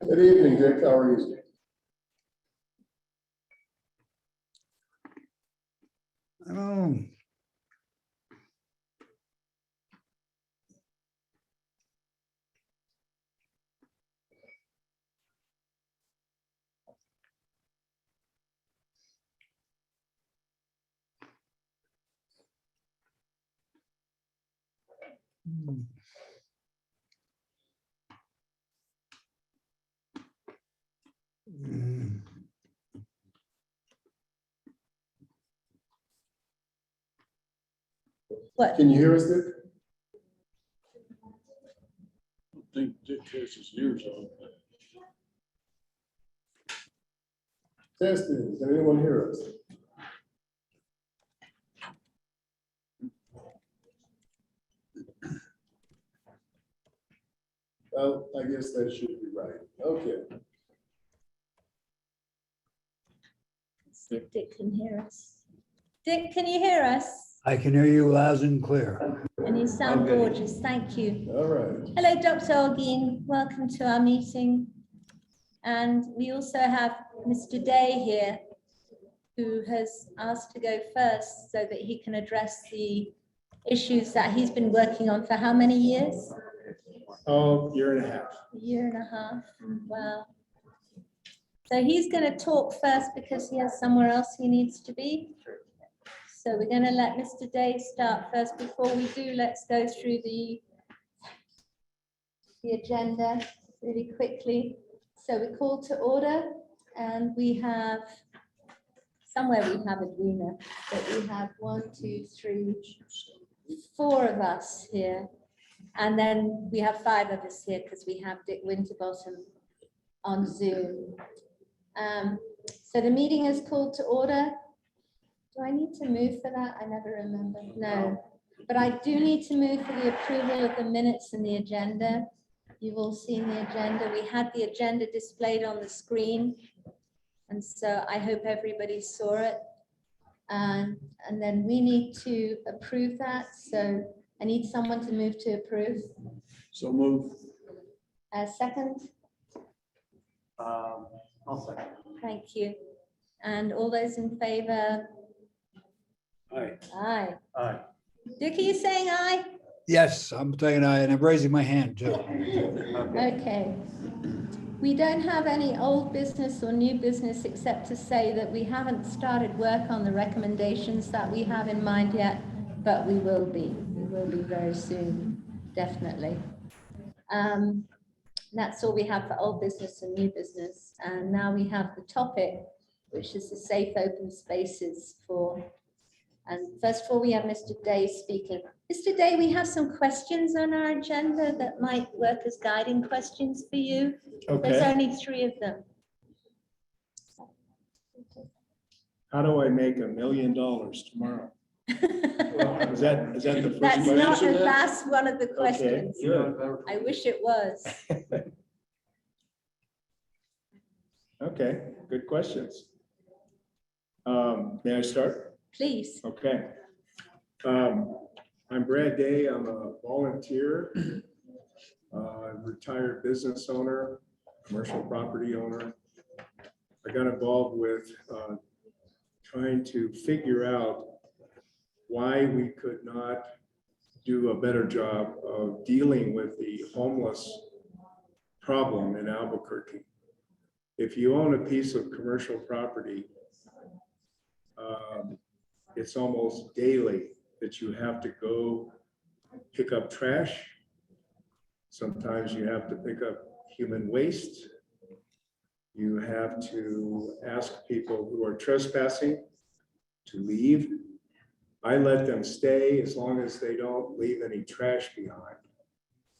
Good evening, Dick. How are you? What? Can you hear us, Dick? I think Dick has his ears on. Testing. Can anyone hear us? Well, I guess that should be right. Okay. See if Dick can hear us. Dick, can you hear us? I can hear you loud and clear. And you sound gorgeous. Thank you. All right. Hello, Dr. Holguin. Welcome to our meeting. And we also have Mr. Day here, who has asked to go first so that he can address the issues that he's been working on for how many years? Oh, year and a half. A year and a half. Wow. So he's going to talk first because he has somewhere else he needs to be. So we're going to let Mr. Day start first. Before we do, let's go through the agenda really quickly. So we call to order, and we have, somewhere we have Edwina, but we have 1, 2, 3, 4 of us here. And then we have 5 of us here because we have Dick Winterbottom on Zoom. So the meeting is called to order. Do I need to move for that? I never remember. No, but I do need to move for the approval of the minutes and the agenda. You've all seen the agenda. We had the agenda displayed on the screen. And so I hope everybody saw it. And then we need to approve that. So I need someone to move to approve. So move. Second, I'll second. thank you. And all those in favor? Aye. Aye. Aye. Dick, are you saying aye? Yes, I'm saying aye, and I'm raising my hand too. Okay. We don't have any old business or new business except to say that we haven't started work on the recommendations that we have in mind yet, but we will be. We will be very soon, definitely. That's all we have for old business and new business. And now we have the topic, which is the safe open spaces for. And first of all, we have Mr. Day speaking. Mr. Day, we have some questions on our agenda that might work as guiding questions for you. There's Okay. only 3 of them. How do I make $1 million tomorrow? Is that the first That's question? not answer the that? last one of the questions. Good. I wish it was. Okay, good questions. May I start? Please. Okay. I'm Brad Day. I'm a volunteer, retired business owner, commercial property owner. I got involved with trying to figure out why we could not do a better job of dealing with the homeless problem in Albuquerque. If you own a piece of commercial property, it's almost daily that you have to go pick up trash Sometimes you have to pick up human waste. You have to ask people who are trespassing to leave. I let them stay as long as they don't leave any trash behind.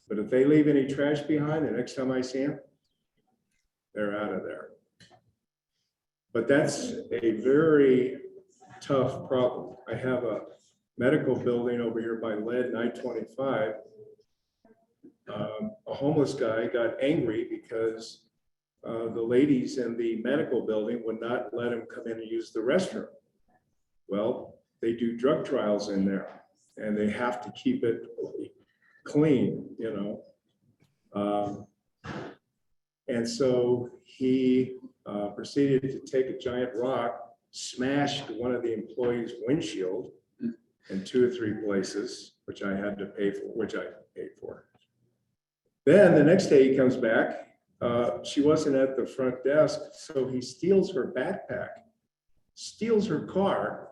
But if they leave any trash behind, the next time I see them, they're out of there. But that's a very tough problem. I have a medical building over here by Lead and I-25. A homeless guy got angry because the ladies in the medical building would not let him come in and use the restroom. Well, they do drug trials in there and they have to keep it clean, you know. And so he proceeded to take a giant rock, smashed one of the employees' windshield in 2 or 3 places, which I had to pay for, which I paid for. Then the next day he comes back. She wasn't at the front desk, so he steals her backpack, steals her car,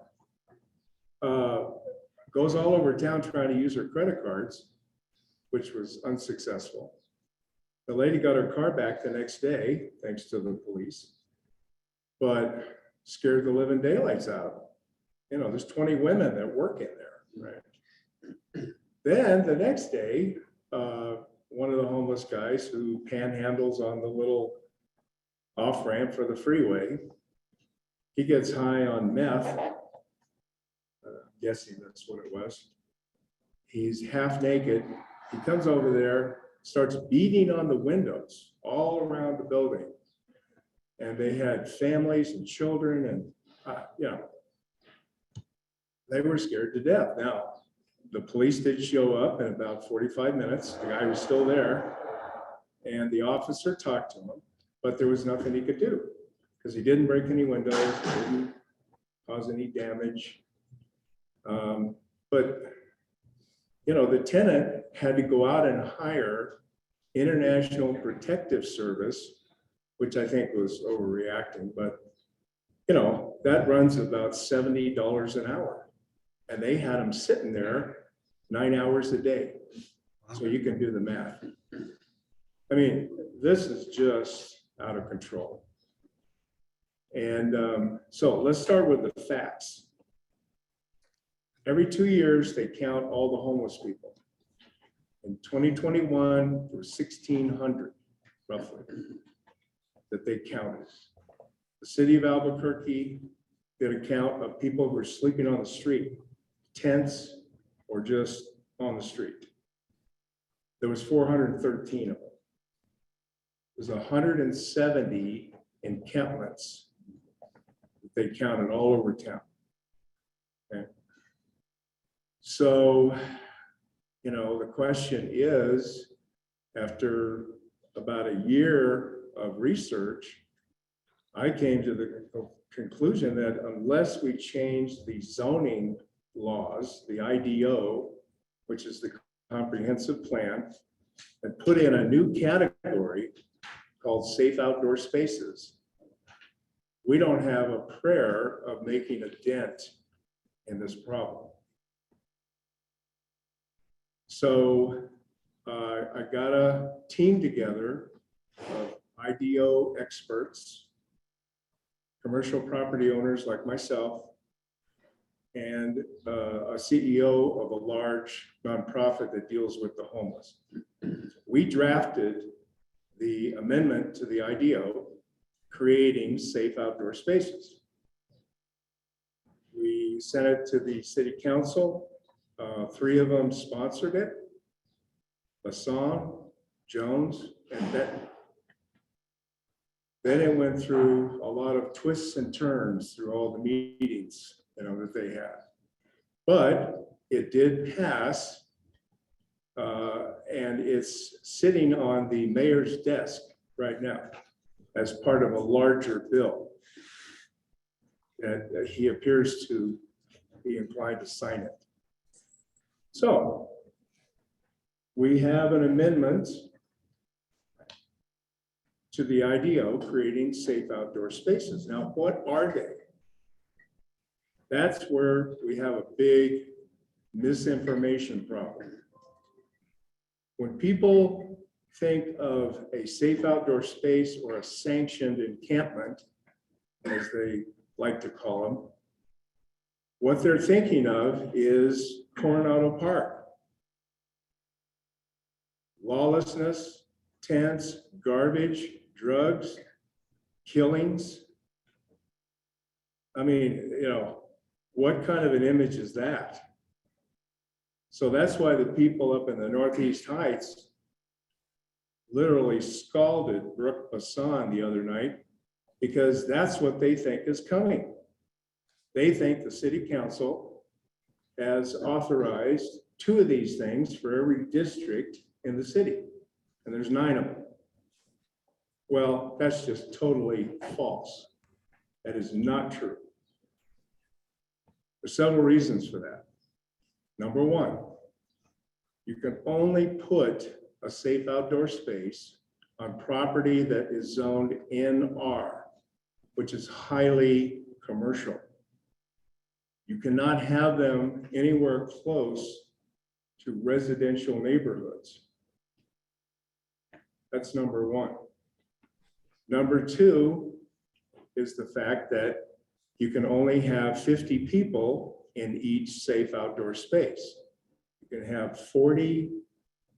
goes all over town trying to use her credit cards, which was unsuccessful. The lady got her car back the next day, thanks to the police, but scared the living daylights out of them. You know, there's 20 women that work in there, right? Then the next day, one of the homeless guys who panhandles on the little off-ramp for the freeway, he gets high on meth. Guessing that's what it was. He's half naked. He comes over there, starts beating on the windows all around the building. And they had families and children and, you know, they were scared to death. Now, the police did show up in about 45 minutes. The guy was still there. And the officer talked to him, but there was nothing he could do because he didn't break any windows, didn't cause any damage. But, you know, the tenant had to go out and hire International Protective Service, which I think was overreacting, but, you know, that runs about $70 an hour. And they had them sitting there 9 hours a day. So you can do the math. I mean, this is just out of control. And so let's start with the facts. Every 2 years, they count all the homeless people. In 2021, there were 1,600 roughly that they counted. The city of Albuquerque did a count of people who were sleeping on the street, tents or just on the street. There was 413 of them. There's 170 encampments that they counted all over town. Okay. So, you know, the question is, after about a year of research, I came to the conclusion that unless we change the zoning laws, the IDO, which is the comprehensive plan, and put in a new category called safe outdoor spaces, we don't have a prayer of making a dent in this problem. So I got a team together of IDO experts, commercial property owners like myself, and a CEO of a large nonprofit that deals with the homeless. We drafted the amendment to the IDO, creating safe outdoor spaces. We sent it to the city council. 3 of them sponsored it: Bassan, Jones, and Benton. Then it went through a lot of twists and turns through all the meetings, you know, that they had. But it did pass, and it's sitting on the mayor's desk right now as part of a larger bill. And he appears to be inclined to sign it. So we have an amendment to the IDO, creating safe outdoor spaces. Now, what are they? That's where we have a big misinformation problem. when people think of a safe outdoor space or a sanctioned encampment, as they like to call them, what they're thinking of is Coronado Park. Lawlessness, tents, garbage, drugs, killings. I mean, what kind of an image is that? So that's why the people up in the Northeast Heights literally scalded Brook Bassan the other night, because that's what they think is coming. They think the city council has authorized 2 of these things for every district in the city, and there's 9 of them. Well, that's just totally false. That is not true. There's several reasons for that. Number 1, you can only put a safe outdoor space on property that is zoned NR, which is highly commercial. You cannot have them anywhere close to residential neighborhoods. That's number 1. Number 2 is the fact that you can only have 50 people in each safe outdoor space. You can have 40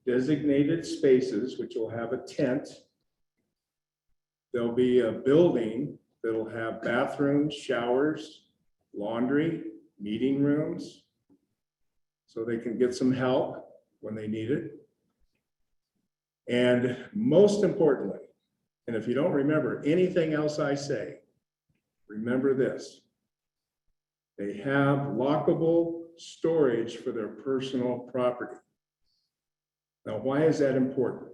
designated spaces, which will have a tent. There'll be a building that'll have bathrooms, showers, laundry, meeting rooms, so they can get some help when they need it. And most importantly, and if you don't remember anything else I say, remember this: they have lockable storage for their personal property. Now, why is that important?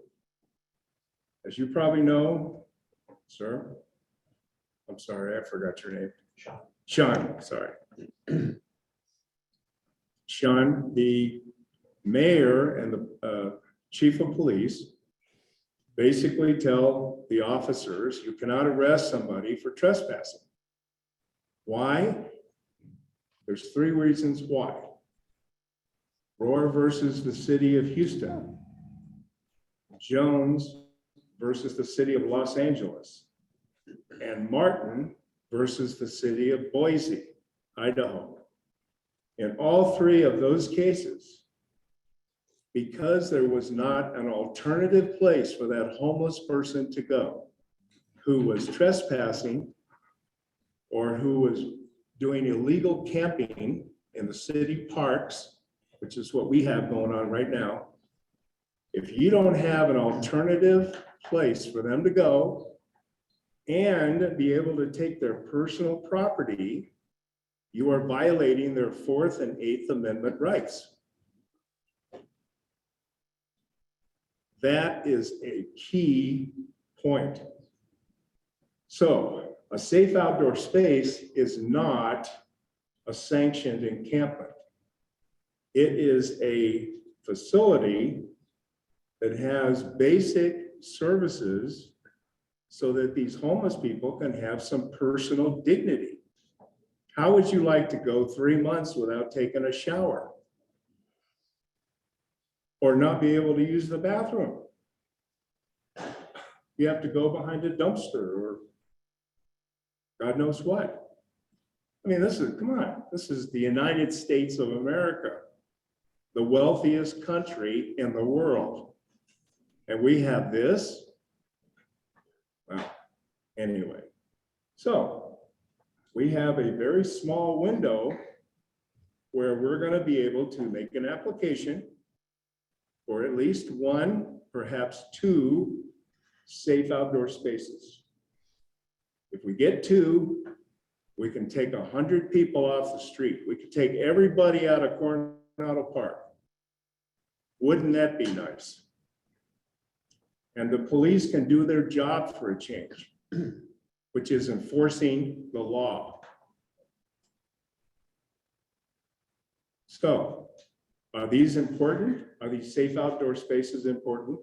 As you probably know, sir, I'm sorry, I forgot your name. Sean, sorry. Sean, the mayor and the chief of police basically tell the officers you cannot arrest somebody for trespassing. Why? There's 3 reasons why. Rohr versus the city of Houston. Jones versus the city of Los Angeles. And Martin versus the city of Boise, Idaho. In all 3 of those cases, because there was not an alternative place for that homeless person to go who was trespassing or who was doing illegal camping in the city parks, which is what we have going on right now. If you don't have an alternative place for them to go and be able to take their personal property, you are violating their 4th and 8th Amendment rights. That is a key point. So a safe outdoor space is not a sanctioned encampment. It is a facility that has basic services so that these homeless people can have some personal dignity. How would you like to go 3 months without taking a shower? Or not be able to use the bathroom? You have to go behind a dumpster or God knows what. I mean, come on, this is the United States of America, the wealthiest country in the world. And we have this? Well, anyway. So we have a very small window where we're going to be able to make an application for at least 1, perhaps 2 safe outdoor spaces. If we get 2, we can take 100 people off the street. We could take everybody out of Coronado Park. Wouldn't that be nice? And the police can do their job for a change, which is enforcing the law. So, are these important? Are these safe outdoor spaces important?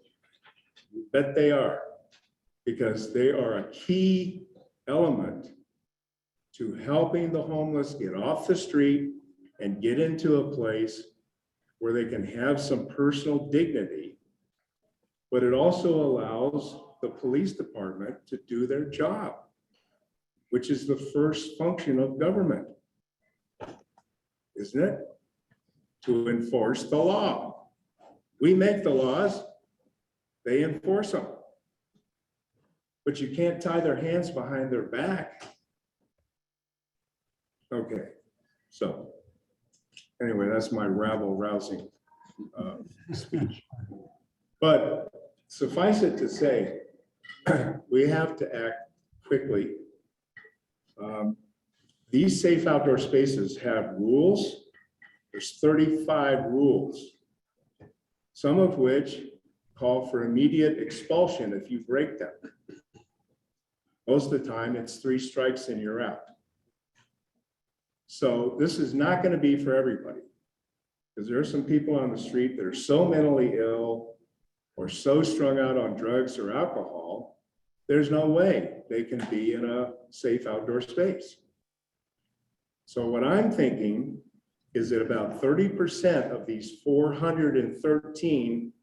I bet they are, because they are a key element to helping the homeless get off the street and get into a place where they can have some personal dignity but it also allows the police department to do their job, which is the first function of government, isn't it? To enforce the law. We make the laws, they enforce them. But you can't tie their hands behind their back. Okay, so anyway, that's my rabble-rousing speech. But suffice it to say, we have to act quickly. These safe outdoor spaces have rules. There's 35 rules, some of which call for immediate expulsion if you break them. Most of the time, it's 3 strikes and you're out. So this is not going to be for everybody, because there are some people on the street that are so mentally ill or so strung out on drugs or alcohol, there's no way they can be in a safe outdoor space. So what I'm thinking is that about 30% of these 413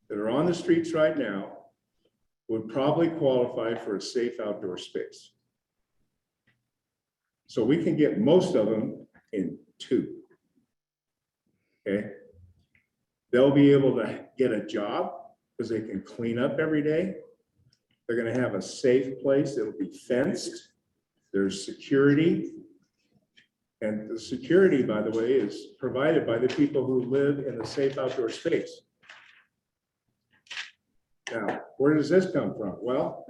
that are on the streets right now would probably qualify for a safe outdoor space. So we can get most of them in 2. Okay. They'll be able to get a job because they can clean up every day. They're going to have a safe place. It'll be fenced. There's security. And the security, by the way, is provided by the people who live in the safe outdoor space. Now, where does this come from? Well,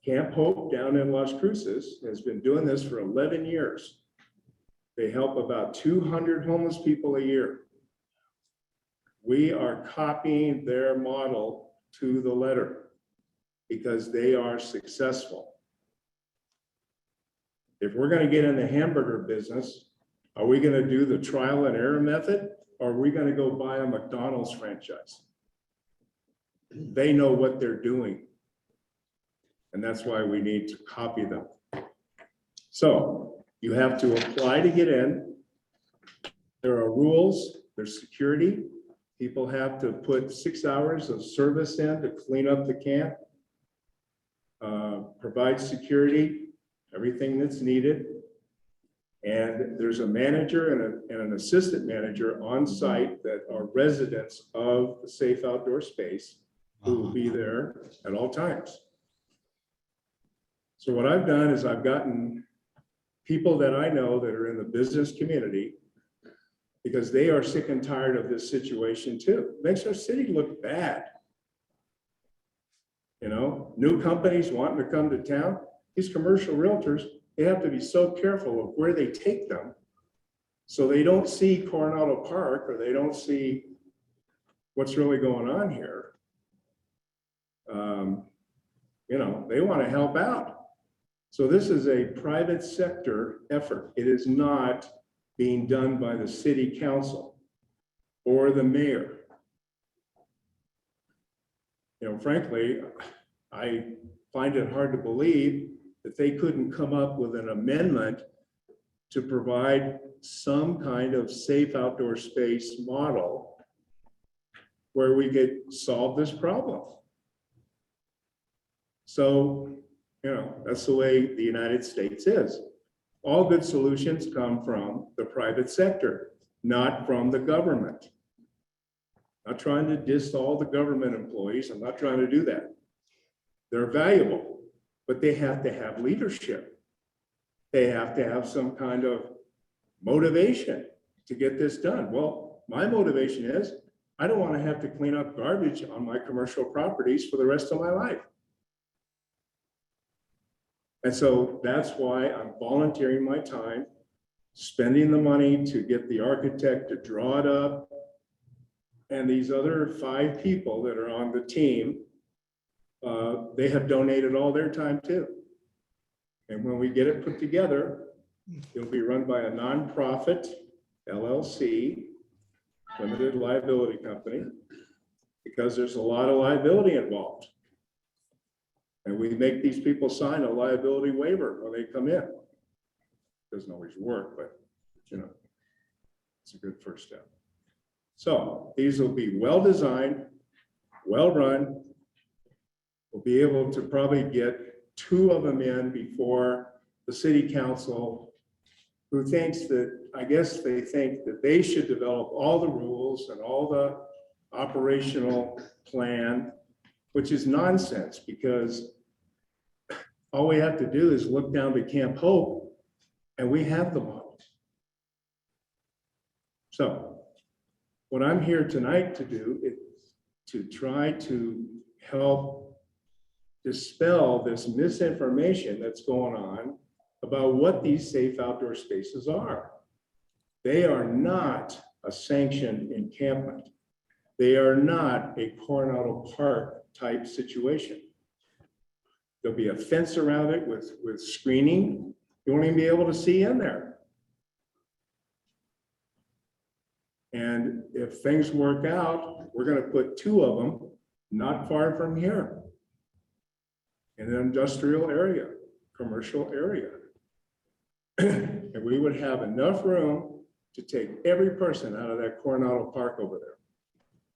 Camp Hope down in Las Cruces has been doing this for 11 years. They help about 200 homeless people a year. We are copying their model to the letter because they are successful. If we're going to get in the hamburger business, are we going to do the trial and error method, or are we going to go buy a McDonald's franchise? They know what they're doing. And that's why we need to copy them. So you have to apply to get in. There are rules, there's security. People have to put 6 hours of service in to clean up the camp, provide security, everything that's needed. And there's a manager and an assistant manager on site that are residents of the safe outdoor space who will be there at all times. So what I've done is I've gotten people that I know that are in the business community, because they are sick and tired of this situation too. It makes our city look bad. You know, new companies wanting to come to town, these commercial realtors, they have to be so careful of where they take them so they don't see Coronado Park, or they don't see what's really going on here. You know, they want to help out. So this is a private sector effort. It is not being done by the city council or the mayor. You know, frankly, I find it hard to believe that they couldn't come up with an amendment to provide some kind of safe outdoor space model where we could solve this problem. So, you know, that's the way the United States is. All good solutions come from the private sector, not from the government. I'm not trying to diss all the government employees. I'm not trying to do that. They're valuable, but they have to have leadership. They have to have some kind of motivation to get this done. Well, my motivation is I don't want to have to clean up garbage on my commercial properties for the rest of my life. And so that's why I'm volunteering my time, spending the money to get the architect to draw it up. And these other 5 people that are on the team, they have donated all their time too. And when we get it put together, it'll be run by a nonprofit LLC, limited liability company, because there's a lot of liability involved. And we make these people sign a liability waiver when they come in. Doesn't always work, but you know, it's a good first step. So these will be well-designed, well-run, we'll be able to probably get 2 of them in before the city council, who thinks that, I guess they think that they should develop all the rules and all the operational plan, which is nonsense, because all we have to do is look down to Camp Hope and we have the models. So what I'm here tonight to do is to try to help dispel this misinformation that's going on about what these safe outdoor spaces are. They are not a sanctioned encampment. They are not a Coronado Park type situation. There'll be a fence around it with screening. You won't even be able to see in there. And if things work out, we're going to put 2 of them not far from here in an industrial area, commercial area. And we would have enough room to take every person out of that Coronado Park over there.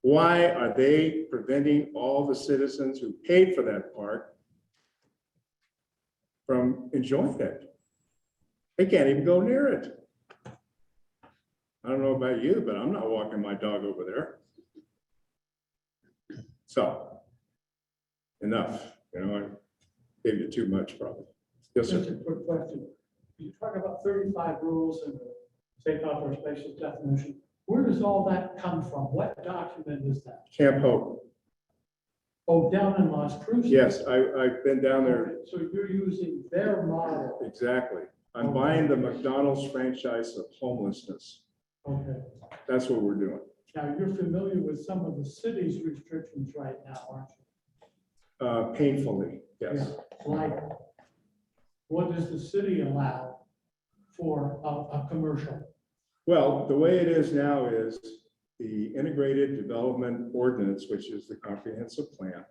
Why are they preventing all the citizens who paid for that park from enjoying it? They can't even go near it. I don't know about you, but I'm not walking my dog over there. So, enough. You know, I gave you too much probably. Yes, Just sir. a quick question. You talk about 35 rules in the safe outdoor spaces definition. Where does all that come from? What document is that? Camp Hope. Oh, down in Las Cruces? Yes, I've been down there. So you're using their model? Exactly. I'm buying the McDonald's franchise of homelessness. Okay. That's what we're doing. Now, you're familiar with some of the city's restrictions right now, aren't you? Painfully, yes. Yeah. Like, what does the city allow for a commercial? Well, the way it is now is the integrated development ordinance, which is the comprehensive plan.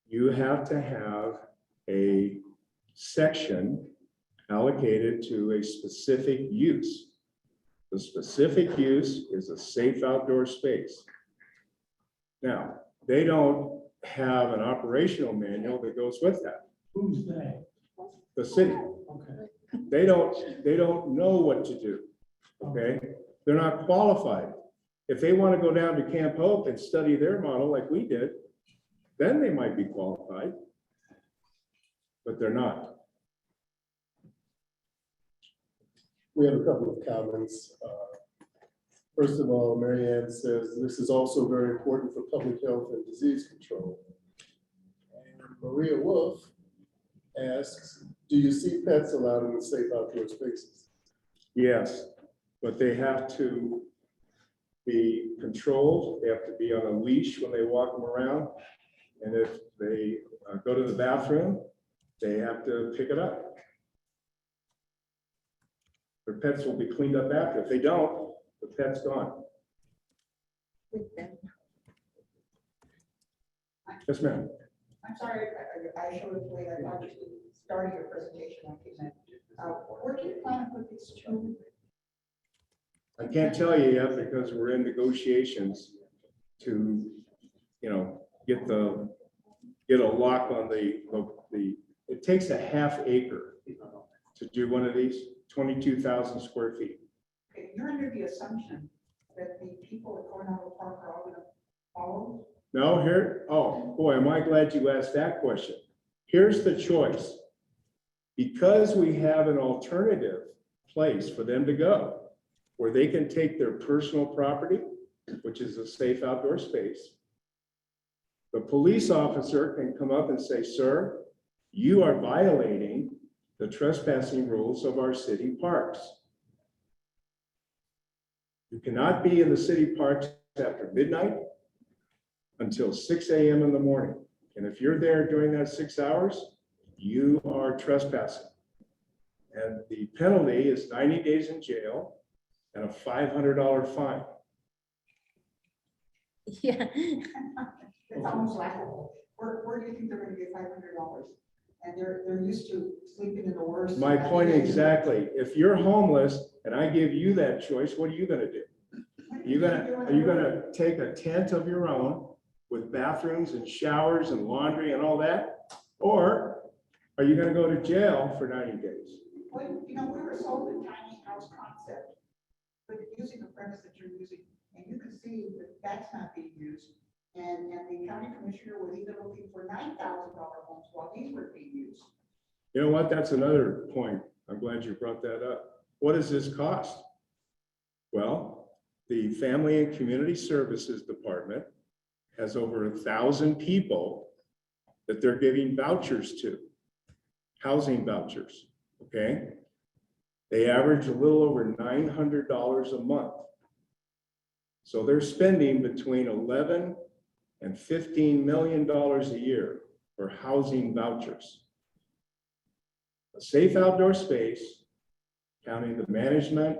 You have to have a section allocated to a specific use. The specific use is a safe outdoor space. Now, they don't have an operational manual that goes with that. Who's they? The city, Okay. they don't know what to do. Okay, they're not qualified. If they want to go down to Camp Hope and study their model like we did, then they might be qualified, but they're not. We have a couple of comments. First of all, Mary Ann says this is also very important for public health and disease control. And Maria Wolf asks, do you see pets allowed in the safe outdoor spaces? Yes, but they have to be controlled. They have to be on a leash when they walk them around. And if they go to the bathroom, they have to pick it up. Their pets will be cleaned up after. If they don't, the pet's gone. With them. Yes, ma'am. I'm sorry, I showed it late. I thought you started your presentation like you meant. Where do you plan to put these 2? I can't tell you yet because we're in negotiations to, you know, get a lock on the, it takes a ½ acre to do one of these, 22,000 square feet. Okay, you're under the assumption that the people at Coronado Park are all going to follow. No, here, oh, boy, am I glad you asked that question. Here's the choice. Because we have an alternative place for them to go, where they can take their personal property, which is a safe outdoor space. The police officer can come up and say, sir, you are violating the trespassing rules of our city parks. You cannot be in the city parks after midnight until 6 a.m. in the morning. And if you're there during that 6 hours, you are trespassing. And the penalty is 90 days in jail and a $500 fine. Yeah. It's almost laughable. Where do you think they're going to get $500? And they're used to sleeping in the worst. My point exactly. If you're homeless and I give you that choice, what are you going to do? Are you going to take a tent of your own with bathrooms and showers and laundry and all that? Or are you gonna go to jail for 90 days? Well, you know, we were sold a tiny house concept, but using the premise that you're using, and you can see that that's not being used. And the county commissioner was even looking for $9,000 homes while these were being used. You know what? That's another point. I'm glad you brought that up. What does this cost? Well, the Family and Community Services Department has over 1,000 people that they're giving vouchers to, housing vouchers, okay? They average a little over $900 a month. So they're spending between $11 and $15 million a year for housing vouchers. A safe outdoor space, counting the management,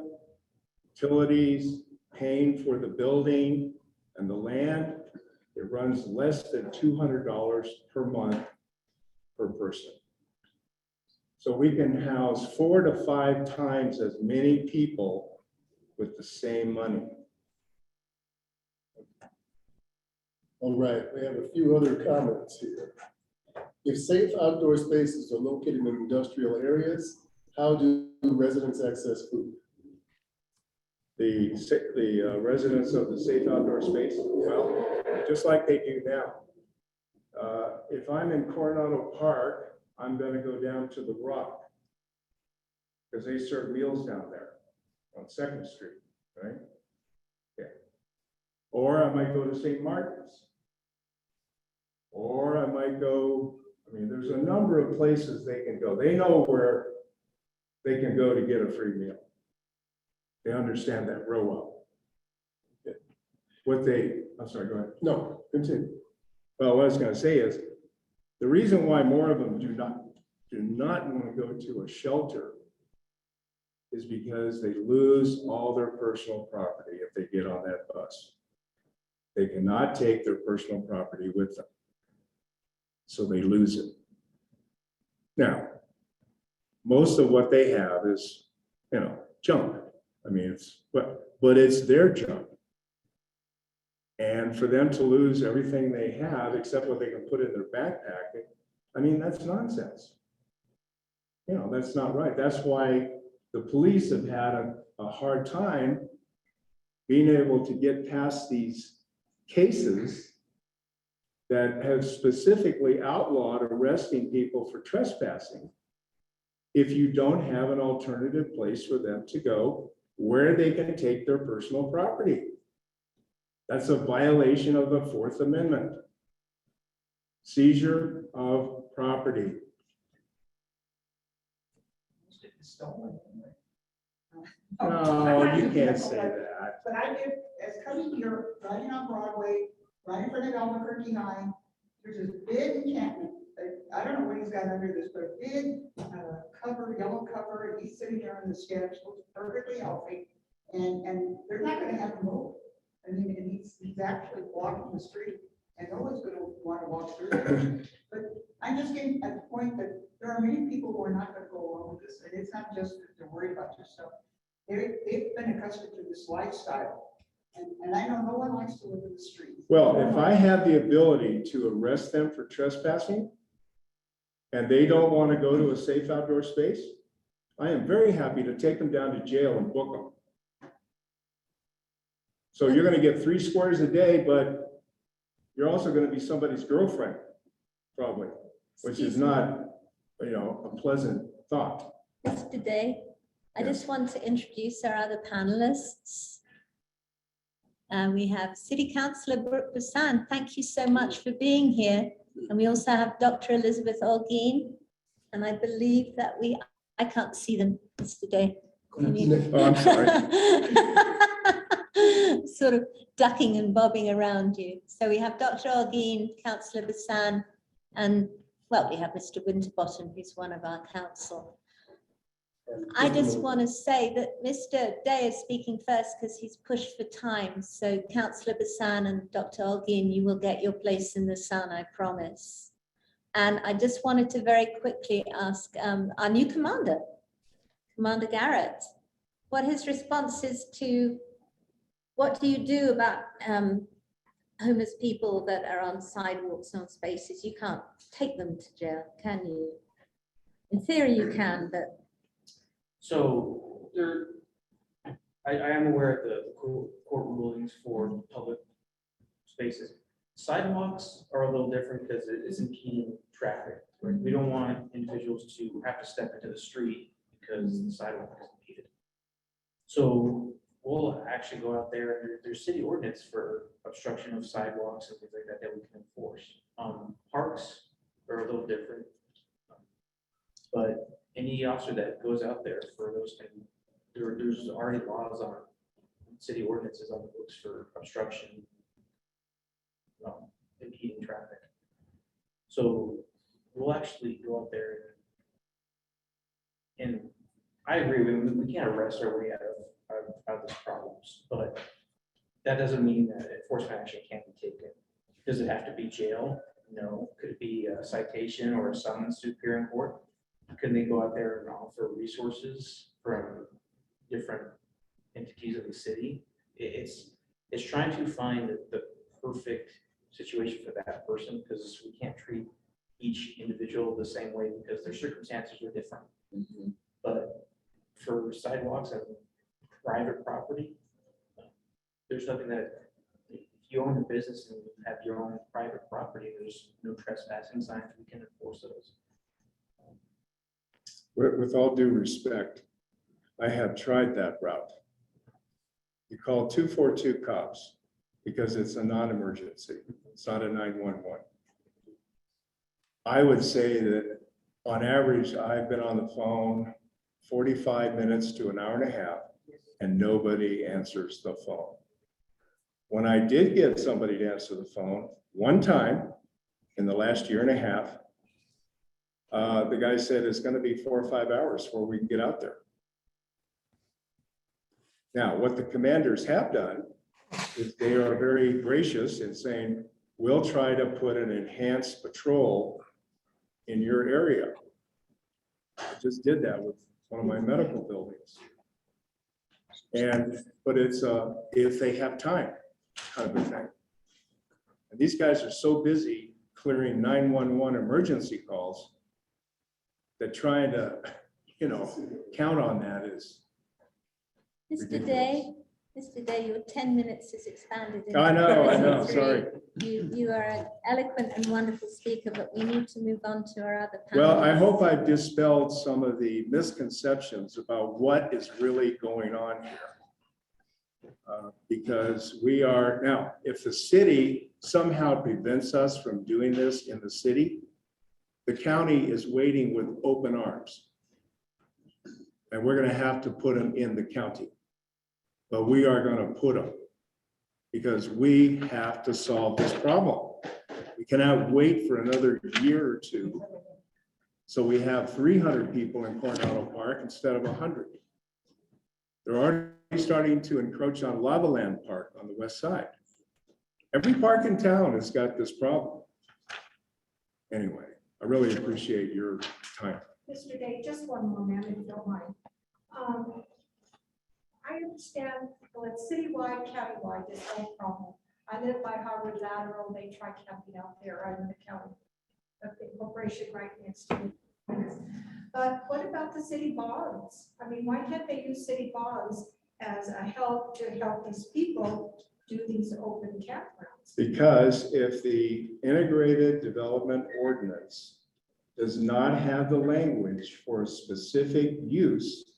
utilities, paying for the building and the land, it runs less than $200 per month per person. So we can house 4 to 5 times as many people with the same money. All right, we have a few other comments here. If safe outdoor spaces are located in industrial areas, how do residents access food? The residents of the safe outdoor space, well, just like they do now. If I'm in Coronado Park, I'm gonna go down to the Rock because they serve meals down there on 2nd Street, right? Yeah. Or I might go to St. Martin's. Or I might go, I mean, there's a number of places they can go. They know where they can go to get a free meal. They understand that real well. I'm sorry, go ahead. No, continue. Well, what I was gonna say is, the reason why more of them do not want to go to a shelter is because they lose all their personal property if they get on that bus. They cannot take their personal property with them. So they lose it. Now, most of what they have is, you know, junk. I mean, but it's their junk. And for them to lose everything they have, except what they can put in their backpack, I mean, that's nonsense. You know, that's not right. That's why the police have had a hard time being able to get past these cases that have specifically outlawed arresting people for trespassing if you don't have an alternative place for them to go where they can take their personal property. That's a violation of the 4th Amendment. Seizure of property. Stolen. No, you can't say that. But I did, as coming here, driving on Broadway, right in front of Albuquerque High, there's this big encampment. I don't know what he's got under this, but a big cover, yellow cover, and he's sitting there on the steps, looks perfectly healthy. And they're not gonna have him move. I mean, and he's actually walking the street, and no one's gonna wanna walk through it. But I'm just getting at the point that there are many people who are not gonna go along with this, and it's not just that they're worried about this stuff. They've been accustomed to this lifestyle, and I know no one likes to live in the street. Well, if I have the ability to arrest them for trespassing and they don't want to go to a safe outdoor space, I am very happy to take them down to jail and book them. So you're going to get 3 squares a day, but you're also going to be somebody's girlfriend, probably, which is not, you know, a pleasant thought. Mr. Day, I just want to introduce our other panelists. We have City Councilor Brook Bassan. Thank you so much for being here. And we also have Dr. Elizabeth Holguin. And I believe that I can't see them, Mr. Day. Can you? Oh, I'm sorry. Sort of ducking and bobbing around you. So we have Dr. Holguin, Councillor Bassan, and well, we have Mr. Winterbottom, who's one of our council. I just want to say that Mr. Day is speaking first because he's pushed for time. So Councillor Bassan and Dr. Holguin, you will get your place in the sun, I promise. And I just wanted to very quickly ask our new commander, Commander Garrett, what his response is to what do you do about homeless people that are on sidewalks and on spaces, you can't take them to jail, can you? In theory, you can, but So there, I am aware of the court rulings for public spaces. Sidewalks are a little different because it is impeding traffic. Right? We don't want individuals to have to step into the street because the sidewalk is impeded. So we'll actually go out there, and there's city ordinance for obstruction of sidewalks and things like that that we can enforce. Parks are a little different. But any officer that goes out there for those things, there's already laws on city ordinances on the books for obstruction, impeding traffic. So we'll actually go out there and I agree with we can't arrest our way out of these problems, but that doesn't mean that enforcement action can't be taken. Does it have to be jail? No. Could it be a citation or a summons to appear in court? Can they go out there and offer resources from different entities of the city? It's trying to find the perfect situation for that person, because we can't treat each individual the same way because their circumstances are different. But for sidewalks and private property, there's nothing that, if you own a business and you have your own private property, there's no trespassing signs, we can enforce those. With all due respect, I have tried that route. You call 242 cops because it's a non-emergency. It's not a 911. I would say that on average, I've been on the phone 45 minutes to an hour and a half, and nobody answers the phone. When I did get somebody to answer the phone, one time in the last year and a half, the guy said it's going to be 4 or 5 hours before we can get out there. Now, what the commanders have done is they are very gracious in saying, we'll try to put an enhanced patrol in your area. I just did that with one of my medical buildings. But it's if they have time kind of a thing. And these guys are so busy clearing 911 emergency calls that trying to, count on that is. Mr. Day, your 10 minutes is expanded. I know, 33. sorry. You are an eloquent and wonderful speaker, but we need to move on to our other panelists. Well, I hope I've dispelled some of the misconceptions about what is really going on here. Because we are, now, if the city somehow prevents us from doing this in the city, the county is waiting with open arms. And we're going to have to put them in the county. But we are going to put them because we have to solve this problem. We cannot wait for another year or two. So we have 300 people in Coronado Park instead of 100. They're already starting to encroach on Lava Land Park on the west side. Every park in town has got this problem. Anyway, I really appreciate your time. Mr. Day, just one more, ma'am, if you don't mind. I understand, well, it's citywide, countywide, this whole problem. I live by Harvard Lateral, they try camping out there, I'm in the county, the corporation right next to me. But what about the city bonds? I mean, why can't they use city bonds as a help to help these people do these open campgrounds? Because if the integrated development ordinance does not have the language for a specific use,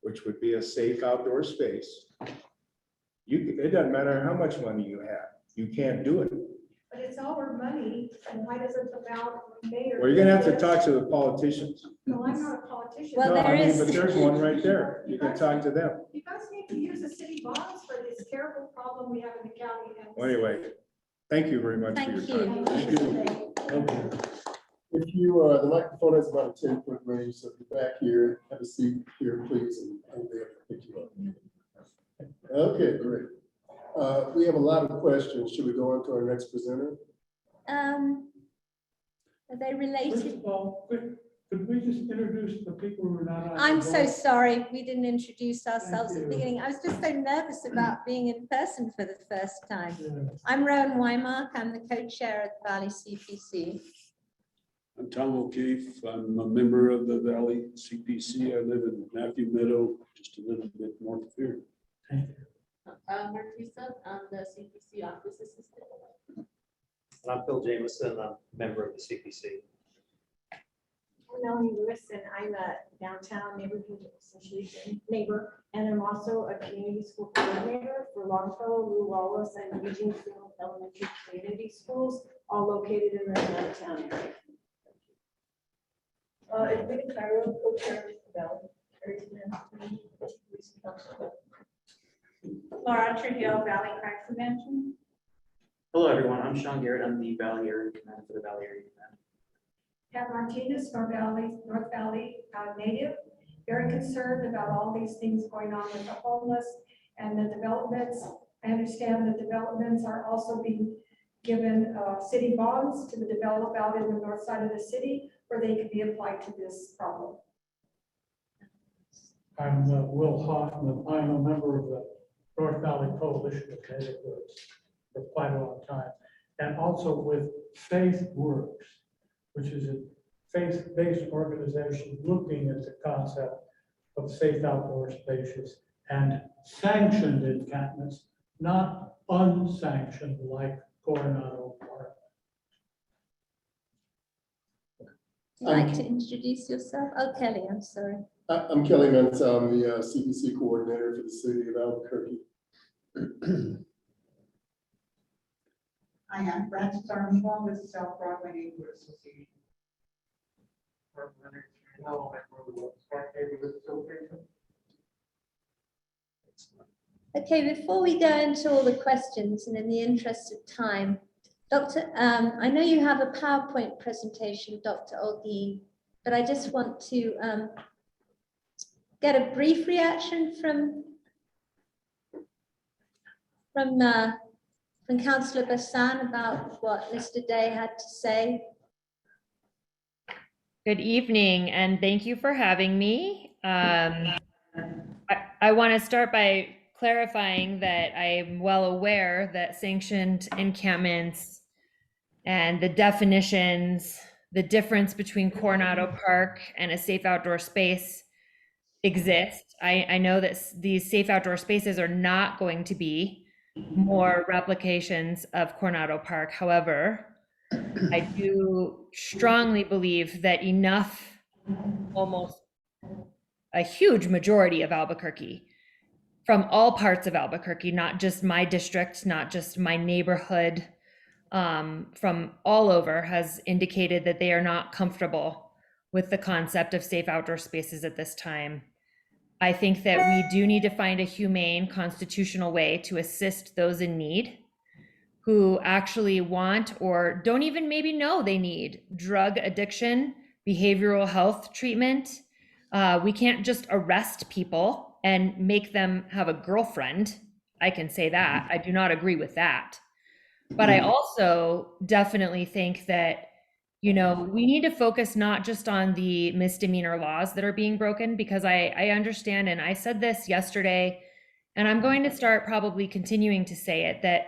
which would be a safe outdoor space, it doesn't matter how much money you have, you can't do it. But it's our money, and why doesn't the mayor? Well, you're gonna have to talk to the politicians. No, I'm not a politician. Well, No, I there mean, is- but there's one right there. You can talk to them. You guys need to use the city bonds for this terrible problem we have in the county. And Well, anyway, thank you very much for your Thank time. you. Okay. If you, the microphone has about a 10-foot range, so if you're back here, have a seat here, please, and I'll be able to pick you up. Okay, great. We have a lot of questions. Should we go on to our next presenter? Are they First related? of all, could Could we just introduce the people who are not on? the I'm so board? sorry, we didn't introduce ourselves at you. the beginning. I was just so nervous about being in person for the first time. Yeah. I'm Rowan Wymark, I'm the co-chair of the Valley CPC. I'm Tom O'Keefe. I'm a member of the Valley CPC. I live in Matthew Meadow, just a little bit north of here. Marquisa, I'm the CPC Office Assistant. And I'm Phil Jameson, I'm a member of the CPC. I'm Melanie Lewis, and I'm a downtown neighborhood association neighbor, and I'm also a community school coordinator for Longfellow, Lou Wallace, and Eugene Field Elementary Community Schools, all located in the downtown area. It's been a Cairo, co-chair of the Valley. Laura Trujillo, Valley Crime Prevention. Hello, everyone. I'm Sean Garrett. I'm the Valley Area Commander for the Valley Area Command. Pat Martinez, North Valley native, very concerned about all these things going on with the homeless and the developments. I understand the developments are also being given city bonds to develop out in the north side of the city where they can be applied to this problem. I'm Will Hoffman. I'm a member of the North Valley Coalition of Neighborhoods for quite a long time. And also with Faith Works, which is a faith-based organization looking at the concept of safe outdoor spaces and sanctioned encampments, not unsanctioned like Coronado Park. Would you like to introduce yourself? Oh, Kelly, I'm sorry. I'm Kelly Mentz. I'm the CPC coordinator for the city of Albuquerque. I am Francis Armstrong with the South Broadway Neighborhood Association. Okay, before we go into all the questions and in the interest of time, Dr. I know you have a PowerPoint presentation, Dr. Holguin, but I just want to get a brief reaction from Councilor Bassan about what Mr. Day had to say. Good evening, and thank you for having me. I want to start by clarifying that I am well aware that sanctioned encampments and the definitions, the difference between Coronado Park and a safe outdoor space exist. I know that these safe outdoor spaces are not going to be more replications of Coronado Park. However, I do strongly believe that enough, almost a huge majority of Albuquerque, from all parts of Albuquerque, not just my district, not just my neighborhood, from all over, has indicated that they are not comfortable with the concept of safe outdoor spaces at this time. I think that we do need to find a humane constitutional way to assist those in need who actually want or don't even maybe know they need drug addiction, behavioral health treatment. We can't just arrest people and make them have a girlfriend. I can say that. I do not agree with that. But I also definitely think that, you know, we need to focus not just on the misdemeanor laws that are being broken, because I understand, and I said this yesterday, and I'm going to start probably continuing to say it, that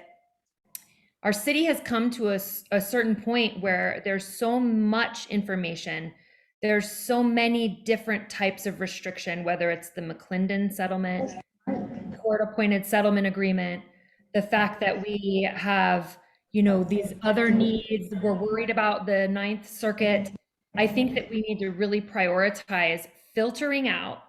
our city has come to a certain point where there's so much information. There's so many different types of restriction, whether it's the McClendon settlement, court-appointed settlement agreement, the fact that we have, you know, these other needs. We're worried about the Ninth Circuit. I think that we need to really prioritize filtering out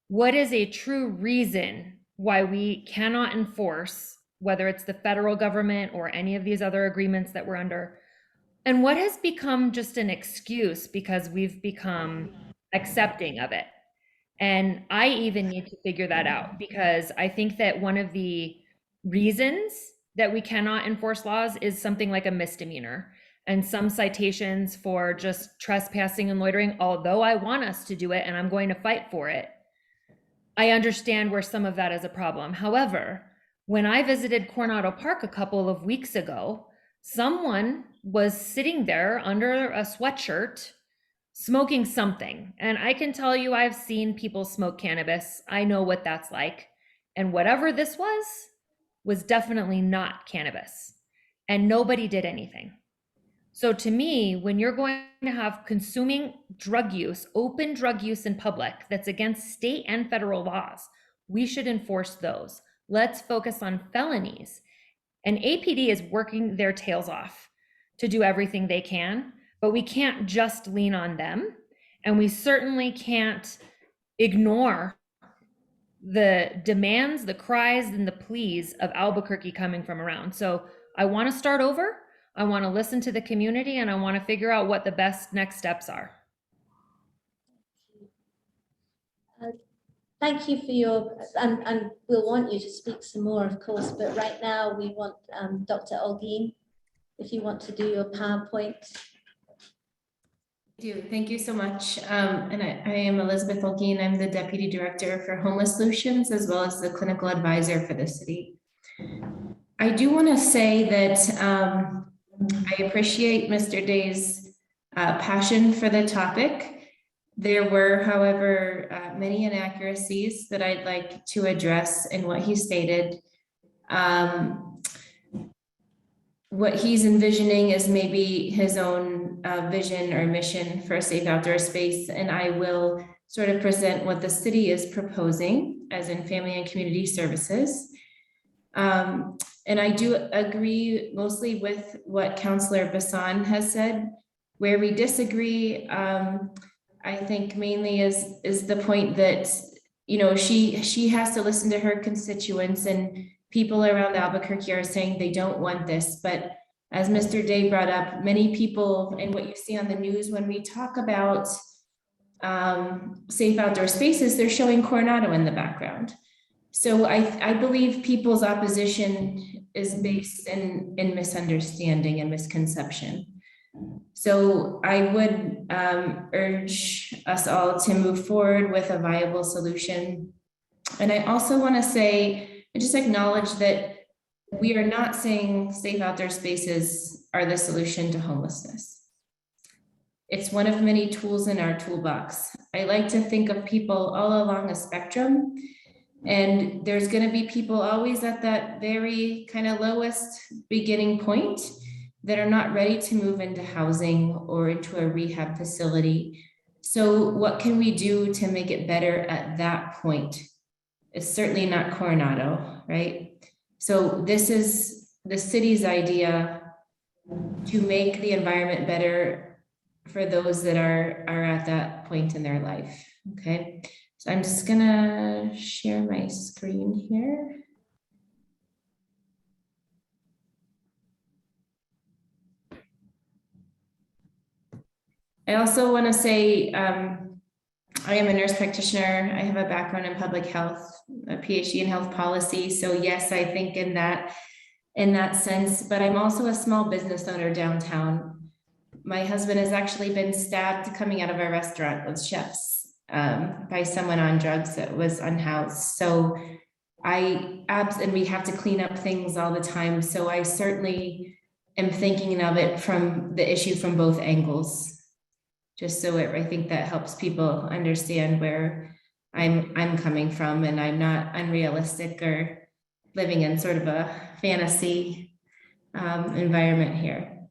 what is a true reason why we cannot enforce, whether it's the federal government or any of these other agreements that we're under, and what has become just an excuse because we've become accepting of it. And I even need to figure that out, because I think that one of the reasons that we cannot enforce laws is something like a misdemeanor and some citations for just trespassing and loitering. Although I want us to do it and I'm going to fight for it, I understand where some of that is a problem. However, when I visited Coronado Park a couple of weeks ago, someone was sitting there under a sweatshirt smoking something. And I can tell you, I've seen people smoke cannabis. I know what that's like. And whatever this was definitely not cannabis. And nobody did anything. So to me, when you're going to have consuming drug use, open drug use in public that's against state and federal laws, we should enforce those. Let's focus on felonies. And APD is working their tails off to do everything they can, but we can't just lean on them. And we certainly can't ignore the demands, the cries, and the pleas of Albuquerque coming from around. So I want to start over. I want to listen to the community, and I want to figure out what the best next steps are. Thank you for your, and we'll want you to speak some more, of course, but right now we want Dr. Holguin, if you want to do your PowerPoint. Thank you so much. And I am Elizabeth Holguin. I'm the Deputy Director for Homeless Solutions, as well as the Clinical Advisor for the city. I do want to say that I appreciate Mr. Day's passion for the topic. There were, however, many inaccuracies that I'd like to address in what he stated. What he's envisioning is maybe his own vision or mission for a safe outdoor space, and I will sort of present what the city is proposing, as in family and community services. And I do agree mostly with what Councilor Bassan has said. Where we disagree, I think mainly is the point that, you know, she has to listen to her constituents, and people around Albuquerque are saying they don't want this. But as Mr. Day brought up, many people, and what you see on the news when we talk about safe outdoor spaces, they're showing Coronado in the background. So I believe people's opposition is based in misunderstanding and misconception. So I would urge us all to move forward with a viable solution. And I also want to say, and just acknowledge that we are not saying safe outdoor spaces are the solution to homelessness. It's one of many tools in our toolbox. I like to think of people all along a spectrum, and there's going to be people always at that very kind of lowest beginning point that are not ready to move into housing or into a rehab facility. So what can we do to make it better at that point? It's certainly not Coronado, right? So this is the city's idea to make the environment better for those that are at that point in their life, okay? So I'm just gonna share my screen here. I also want to say I am a nurse practitioner. I have a background in public health, a PhD in health policy. So yes, I think in that sense, but I'm also a small business owner downtown. My husband has actually been stabbed coming out of a restaurant with chefs by someone on drugs that was unhoused. So and we have to clean up things all the time. So I certainly am thinking of it from the issue from both angles. Just so I think that helps people understand where I'm coming from, and I'm not unrealistic or living in sort of a fantasy environment here.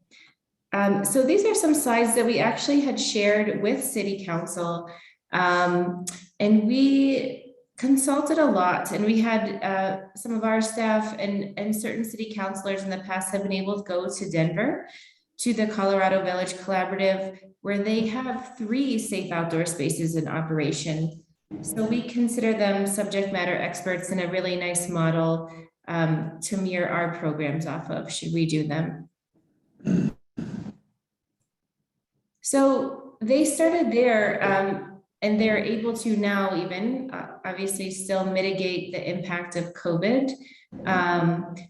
So these are some slides that we actually had shared with City Council, and we consulted a lot, and we had some of our staff and certain city councilors in the past have been able to go to Denver to the Colorado Village Collaborative, where they have 3 safe outdoor spaces in operation. So we consider them subject matter experts and a really nice model to mirror our programs off of, should we do them. So they started there, and they're able to now even obviously still mitigate the impact of COVID,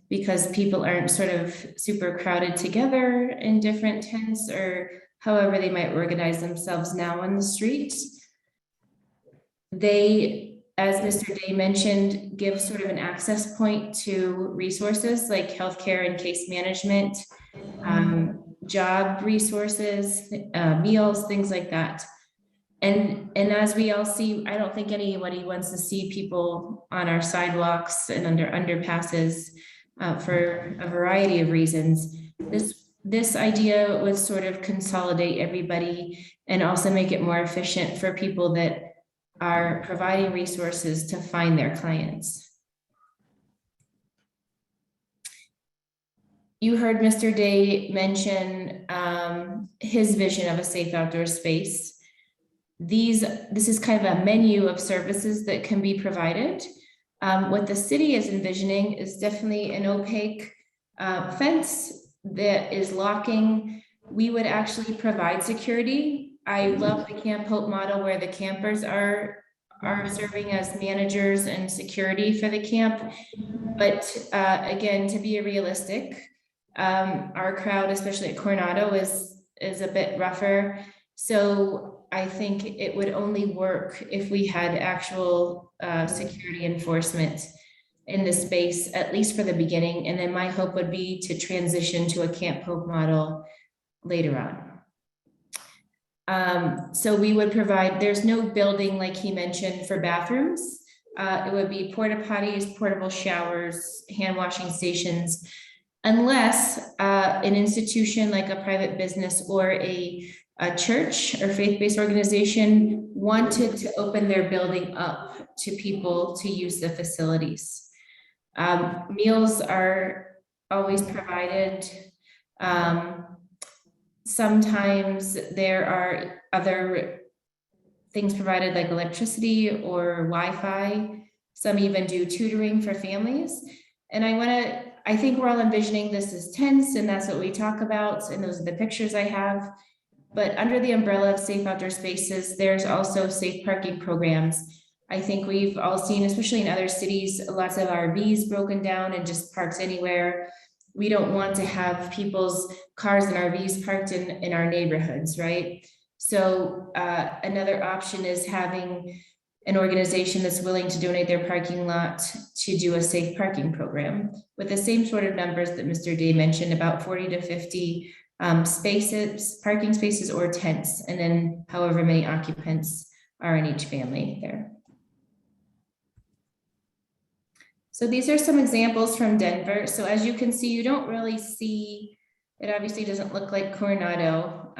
because people aren't sort of super crowded together in different tents or however they might organize themselves now on the streets. They, as Mr. Day mentioned, give sort of an access point to resources like healthcare and case management, job resources, meals, things like that. And as we all see, I don't think anybody wants to see people on our sidewalks and under underpasses for a variety of reasons. This idea would sort of consolidate everybody and also make it more efficient for people that are providing resources to find their clients. You heard Mr. Day mention his vision of a safe outdoor space. This is kind of a menu of services that can be provided. What the city is envisioning is definitely an opaque fence that is locking. We would actually provide security. I love the Camp Hope model where the campers are serving as managers and security for the camp. But again, to be realistic, our crowd, especially at Coronado, is a bit rougher. So I think it would only work if we had actual security enforcement in the space, at least for the beginning. And then my hope would be to transition to a Camp Hope model later on. So we would provide, there's no building like he mentioned for bathrooms. It would be porta potties, portable showers, hand washing stations, unless an institution like a private business or a church or faith-based organization wanted to open their building up to people to use the facilities. Meals are always provided. Sometimes there are other things provided like electricity or Wi-Fi. Some even do tutoring for families. And I think we're all envisioning this as tents, and that's what we talk about. And those are the pictures I have. But under the umbrella of safe outdoor spaces, there's also safe parking programs. I think we've all seen, especially in other cities, lots of RVs broken down and just parks anywhere. We don't want to have people's cars and RVs parked in our neighborhoods, right? So another option is having an organization that's willing to donate their parking lot to do a safe parking program with the same sort of numbers that Mr. Day mentioned, about 40 to 50 spaces, parking spaces or tents, and then however many occupants are in each family there. So these are some examples from Denver. So as you can see, you don't really see, it obviously doesn't look like Coronado.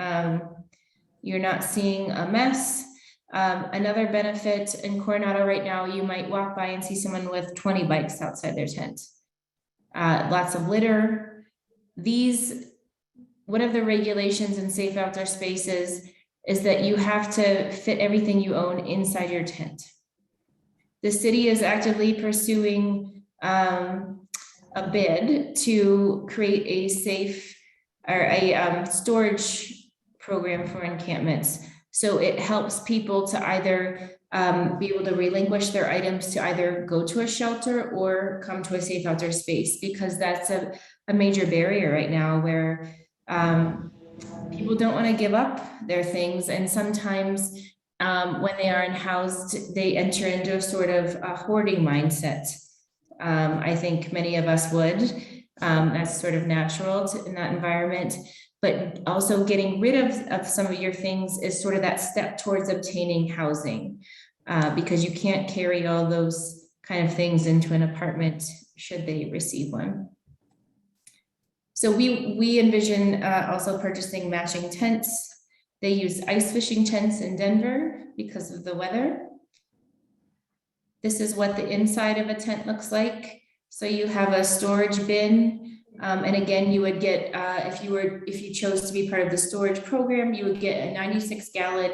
You're not seeing a mess. Another benefit in Coronado right now, you might walk by and see someone with 20 bikes outside their tent. Lots of litter. One of the regulations in safe outdoor spaces is that you have to fit everything you own inside your tent. The city is actively pursuing a bid to create a safe or a storage program for encampments. So it helps people to either be able to relinquish their items to either go to a shelter or come to a safe outdoor space, because that's a major barrier right now where people don't want to give up their things. And sometimes when they are unhoused, they enter into a sort of a hoarding mindset. I think many of us would. That's sort of natural in that environment. But also getting rid of some of your things is sort of that step towards obtaining housing, because you can't carry all those kind of things into an apartment should they receive one. So we envision also purchasing matching tents. They use ice fishing tents in Denver because of the weather. This is what the inside of a tent looks like. So you have a storage bin. And again, you would get, if you chose to be part of the storage program, you would get a 96-gallon,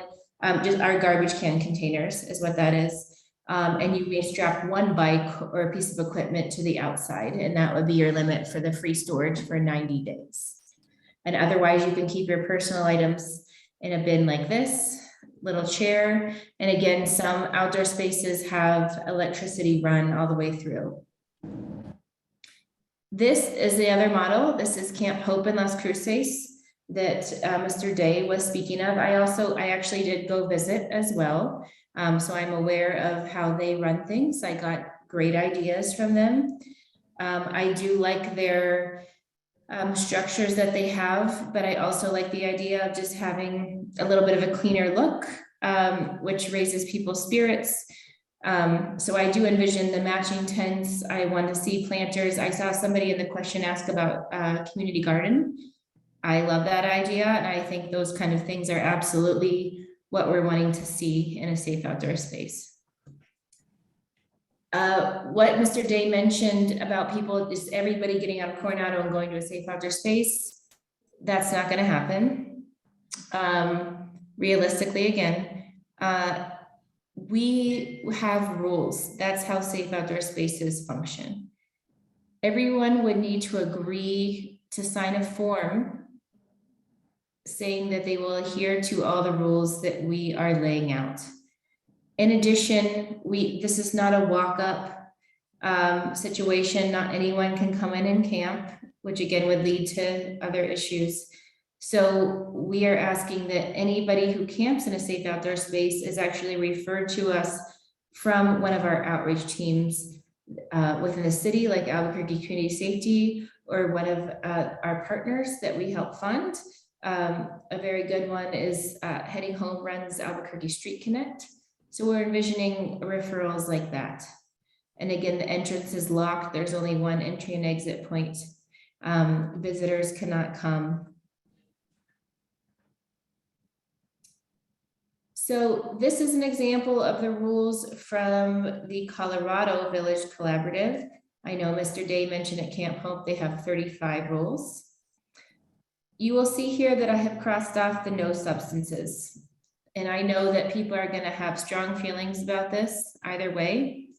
just our garbage can containers is what that is. And you may strap one bike or a piece of equipment to the outside, and that would be your limit for the free storage for 90 days. And otherwise, you can keep your personal items in a bin like this, little chair. And again, some outdoor spaces have electricity run all the way through. This is the other model. This is Camp Hope in Las Cruces that Mr. Day was speaking of. I actually did go visit as well. So I'm aware of how they run things. I got great ideas from them. I do like their structures that they have, but I also like the idea of just having a little bit of a cleaner look, which raises people's spirits. So I do envision the matching tents. I want to see planters. I saw somebody in the question ask about community garden. I love that idea, and I think those kind of things are absolutely what we're wanting to see in a safe outdoor space. What Mr. Day mentioned about people, just everybody getting out of Coronado and going to a safe outdoor space, that's not going to happen. Realistically, again, we have rules. That's how safe outdoor spaces function. Everyone would need to agree to sign a form saying that they will adhere to all the rules that we are laying out. In addition, this is not a walk-up situation. Not anyone can come in and camp, which again would lead to other issues. So we are asking that anybody who camps in a safe outdoor space is actually referred to us from one of our outreach teams within the city, like Albuquerque Community Safety, or one of our partners that we help fund. A very good one is Heading Home runs Albuquerque Street Connect. So we're envisioning referrals like that. And again, the entrance is locked. There's only one entry and exit point. Visitors cannot come. So this is an example of the rules from the Colorado Village Collaborative. I know Mr. Day mentioned at Camp Hope, they have 35 rules. You will see here that I have crossed off the no substances. And I know that people are going to have strong feelings about this either way.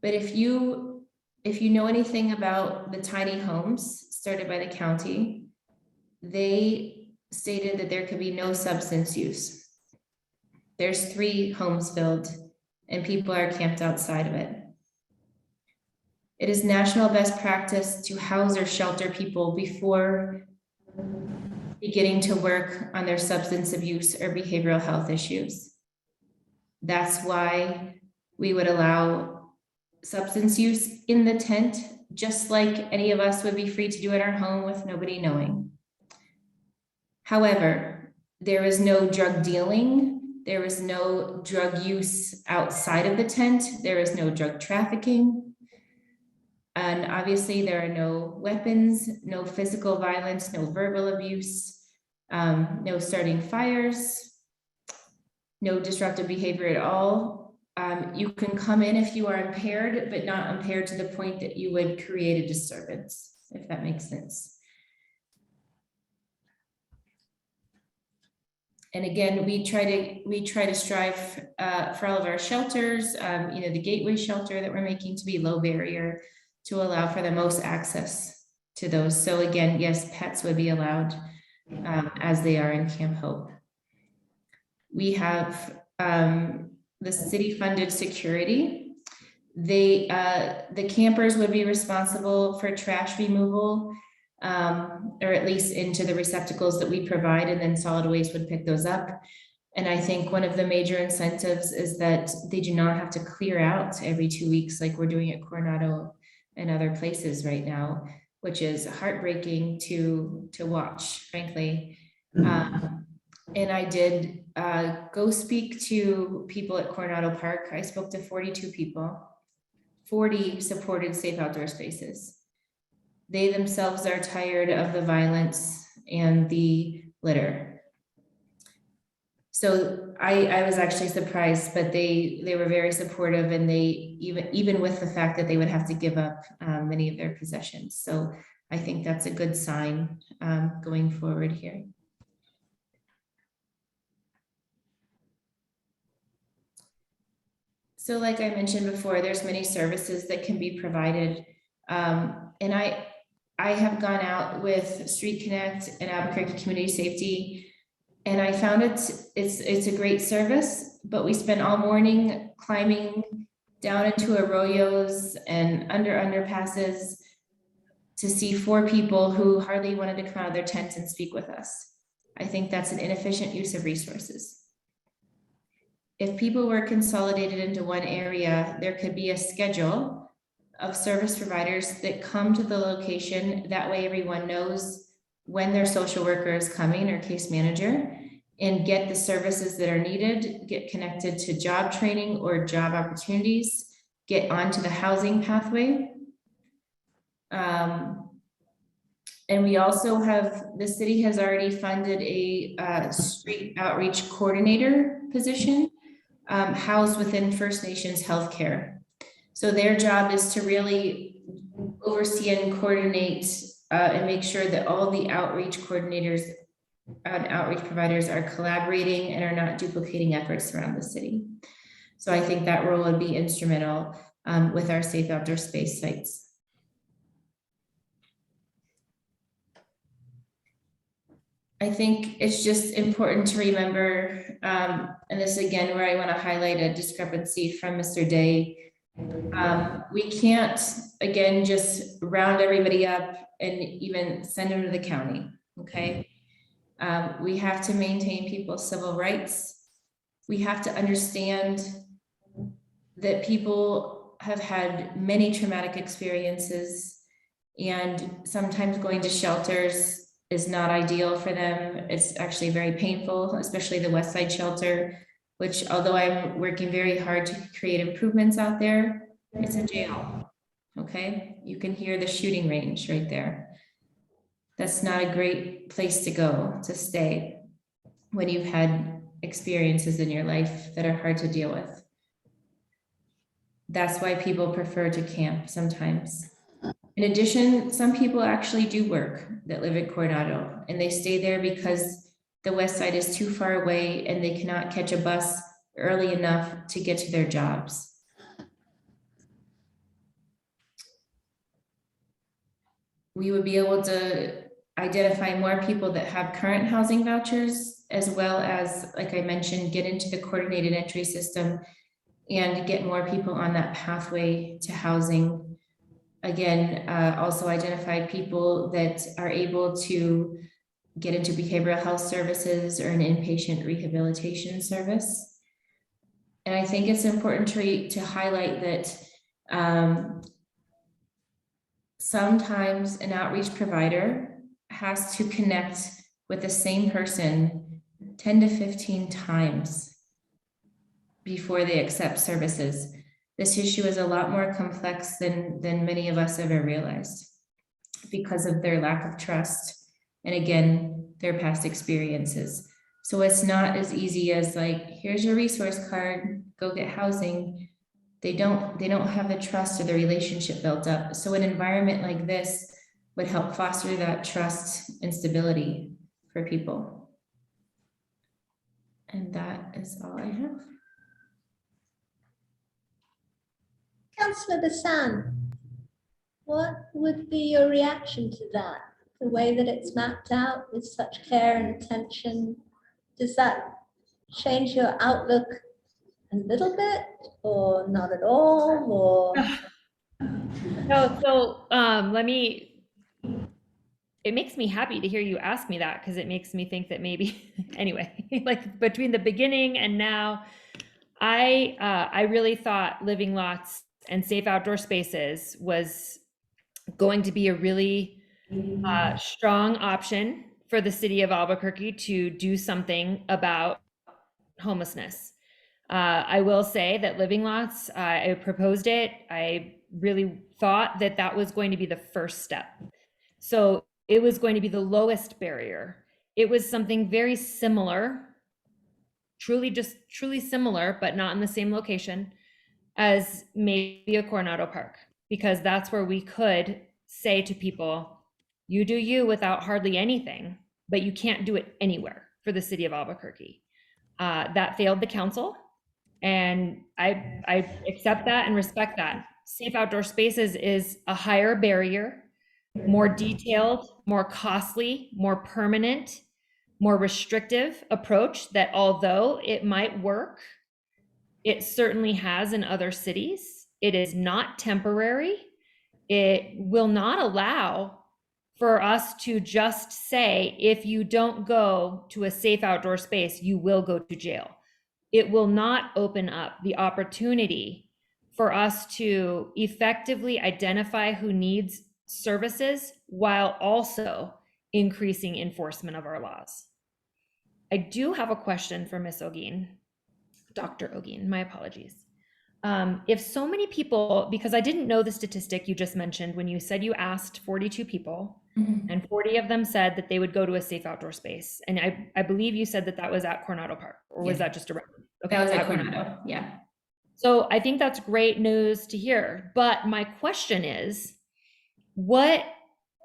But if you know anything about the tiny homes started by the county, they stated that there could be no substance use. There's 3 homes filled and people are camped outside of it. It is national best practice to house or shelter people before beginning to work on their substance abuse or behavioral health issues. That's why we would allow substance use in the tent, just like any of us would be free to do at our home with nobody knowing. However, there is no drug dealing. There is no drug use outside of the tent. There is no drug trafficking. And obviously there are no weapons, no physical violence, no verbal abuse, no starting fires, no disruptive behavior at all. You can come in if you are impaired, but not impaired to the point that you would create a disturbance, if that makes sense. And again, we try to strive for all of our shelters, the gateway shelter that we're making to be low barrier to allow for the most access to those. So again, yes, pets would be allowed as they are in Camp Hope. We have the city funded security. The campers would be responsible for trash removal, or at least into the receptacles that we provide, and then solid waste would pick those up. And I think one of the major incentives is that they do not have to clear out every 2 weeks like we're doing at Coronado and other places right now, which is heartbreaking to watch, frankly. And I did go speak to people at Coronado Park. I spoke to 42 people. 40 supported safe outdoor spaces. They themselves are tired of the violence and the litter. So I was actually surprised, but they were very supportive, and they even with the fact that they would have to give up many of their possessions. So I think that's a good sign going forward here. So like I mentioned before, there's many services that can be provided. And I have gone out with Street Connect and Albuquerque Community Safety, and I found it's a great service, but we spent all morning climbing down into arroyos and under underpasses to see 4 people who hardly wanted to come out of their tents and speak with us. I think that's an inefficient use of resources. If people were consolidated into one area, there could be a schedule of service providers that come to the location. That way everyone knows when their social worker is coming or case manager, and get the services that are needed, get connected to job training or job opportunities, get onto the housing pathway. And we also have, the city has already funded a street outreach coordinator position housed within First Nations Healthcare. So their job is to really oversee and coordinate and make sure that all the outreach coordinators and outreach providers are collaborating and are not duplicating efforts around the city. So I think that role would be instrumental with our safe outdoor space sites. I think it's just important to remember, and this again, where I want to highlight a discrepancy from Mr. Day. We can't, again, just round everybody up and even send them to the county, okay? We have to maintain people's civil rights. We have to understand that people have had many traumatic experiences, and sometimes going to shelters is not ideal for them. It's actually very painful, especially the West Side shelter, which, although I'm working very hard to create improvements out there, it's a jail, okay? You can hear the shooting range right there. That's not a great place to go, to stay, when you've had experiences in your life that are hard to deal with. That's why people prefer to camp sometimes. In addition, some people actually do work that live in Coronado, and they stay there because the West Side is too far away and they cannot catch a bus early enough to get to their jobs. We would be able to identify more people that have current housing vouchers, as well as, like I mentioned, get into the coordinated entry system and get more people on that pathway to housing. Again, also identify people that are able to get into behavioral health services or an inpatient rehabilitation service. And I think it's important to highlight that sometimes an outreach provider has to connect with the same person 10 to 15 times before they accept services. This issue is a lot more complex than many of us ever realized because of their lack of trust and, again, their past experiences. So it's not as easy as like, here's your resource card, go get housing. They don't have the trust or the relationship built up. So an environment like this would help foster that trust and stability for people. And that is all I have. Councilor Bassan, what would be your reaction to that? The way that it's mapped out with such care and attention, does that change your outlook a little bit or not at all, or? No, so it makes me happy to hear you ask me that, because it makes me think that maybe, anyway, like between the beginning and now, I really thought living lots and safe outdoor spaces was going to be a really strong option for the city of Albuquerque to do something about homelessness. I will say that living lots, I proposed it. I really thought that that was going to be the first step. So it was going to be the lowest barrier. It was something very similar, truly similar, but not in the same location as maybe a Coronado Park, because that's where we could say to people, you do you without hardly anything, but you can't do it anywhere for the city of Albuquerque. That failed the council, and I accept that and respect that. Safe outdoor spaces is a higher barrier, more detailed, more costly, more permanent, more restrictive approach that, although it might work, it certainly has in other cities. It is not temporary. It will not allow for us to just say, if you don't go to a safe outdoor space, you will go to jail. It will not open up the opportunity for us to effectively identify who needs services while also increasing enforcement of our laws. I do have a question for Ms. Holguin, Dr. Holguin, my apologies. If so many people, because I didn't know the statistic you just mentioned when you said you asked 42 people, and 40 of them said that they would go to a safe outdoor space. And I believe you said that that was at Coronado Park, or was that just around? Okay, That was at Coronado, yeah. So I think that's great news to hear. But my question is, why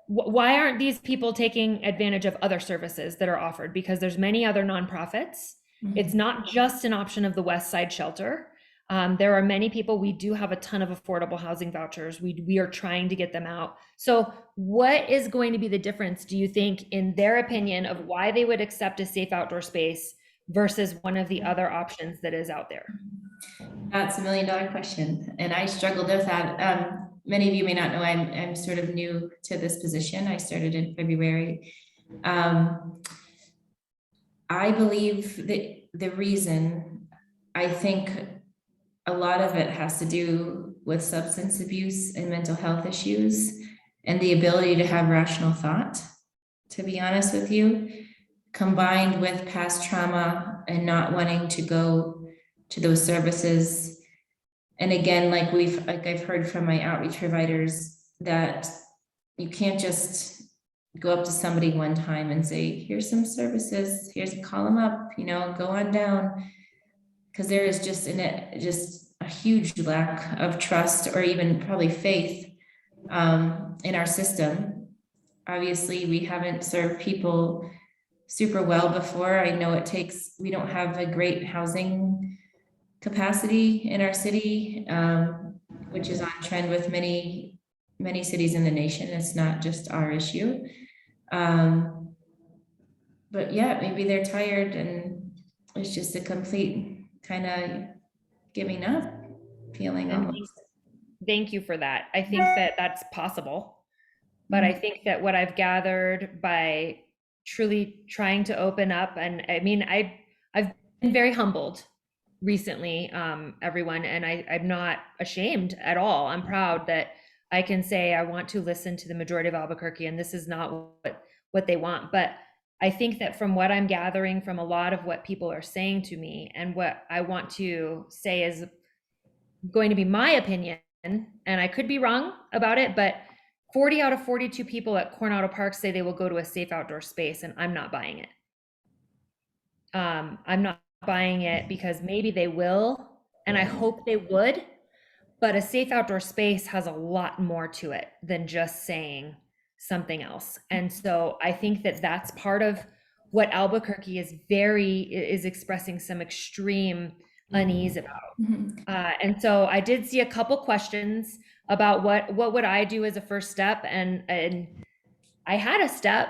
aren't these people taking advantage of other services that are offered? Because there's many other nonprofits. It's not just an option of the West Side Shelter. There are many people. We do have a ton of affordable housing vouchers. We are trying to get them out. So what is going to be the difference, do you think, in their opinion, of why they would accept a safe outdoor space versus one of the other options that is out there? That's $1 million question, and I struggled with that. Many of you may not know I'm sort of new to this position. I started in February. I believe that the reason, I think a lot of it has to do with substance abuse and mental health issues and the ability to have rational thought, to be honest with you, combined with past trauma and not wanting to go to those services. And again, like I've heard from my outreach providers, that you can't just go up to somebody one time and say, here's some services, call them up, go on down. Because there is just a huge lack of trust, or even probably faith in our system. Obviously, we haven't served people super well before. I know we don't have a great housing capacity in our city, which is on trend with many cities in the nation. It's not just our issue. But yeah, maybe they're tired and it's just a complete kind of giving up feeling almost. Thank you for that. I think that that's possible, but I think that what I've gathered by truly trying to open up, and I mean, I've been very humbled recently, everyone, and I'm not ashamed at all. I'm proud that I can say I want to listen to the majority of Albuquerque, and this is not what they want. But I think that from what I'm gathering from a lot of what people are saying to me, and what I want to say is going to be my opinion, and I could be wrong about it, but 40 out of 42 people at Coronado Park say they will go to a safe outdoor space, and I'm not buying it. I'm not buying it because maybe they will, and I hope they would, but a safe outdoor space has a lot more to it than just saying something else. And so I think that that's part of what Albuquerque is expressing some extreme unease about. And so I did see a couple questions about what would I do as a first step, and I had a step.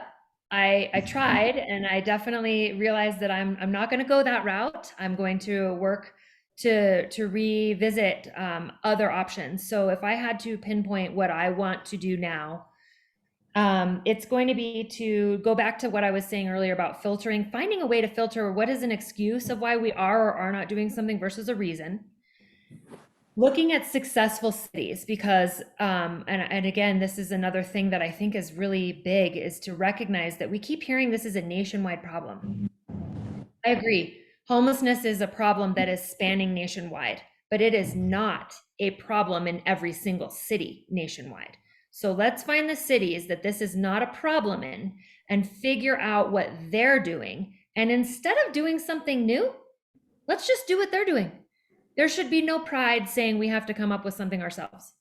I tried, and I definitely realized that I'm not going to go that route. I'm going to work to revisit other options. So if I had to pinpoint what I want to do now, it's going to be to go back to what I was saying earlier about filtering, finding a way to filter what is an excuse of why we are or are not doing something versus a reason. Looking at successful cities, because, and again, this is another thing that I think is really big, is to recognize that we keep hearing this is a nationwide problem. I agree. Homelessness is a problem that is spanning nationwide, but it is not a problem in every single city nationwide. So let's find the cities that this is not a problem in and figure out what they're doing. And instead of doing something new, let's just do what they're doing. There should be no pride saying we have to come up with something ourselves.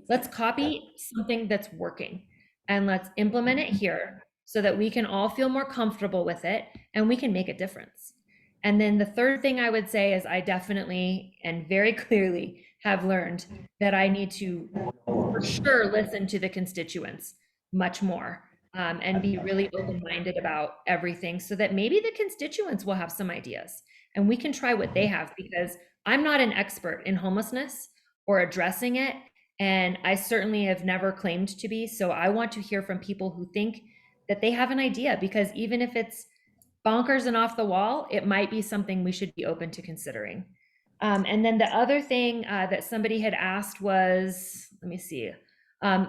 Let's copy something that's working and let's implement it here so that we can all feel more comfortable with it and we can make a difference. And then the third thing I would say is I definitely and very clearly have learned that I need to for sure listen to the constituents much more and be really open-minded about everything so that maybe the constituents will have some ideas and we can try what they have, because I'm not an expert in homelessness or addressing it, and I certainly have never claimed to be. So I want to hear from people who think that they have an idea, because even if it's bonkers and off the wall, it might be something we should be open to considering. And then the other thing that somebody had asked was, let me see.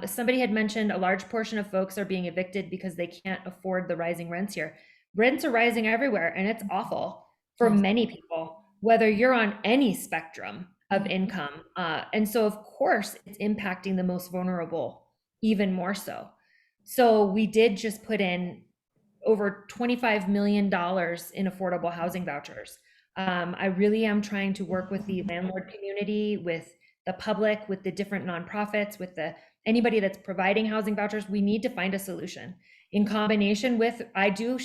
Somebody had mentioned a large portion of folks are being evicted because they can't afford the rising rents here. Rents are rising everywhere, and it's awful for many people, whether you're on any spectrum of income. And so, of course, it's impacting the most vulnerable even more so. So we did just put in over $25 million in affordable housing vouchers. I really am trying to work with the landlord community, with the public, with the different nonprofits, with anybody that's providing housing vouchers. We need to find a solution in combination with, I do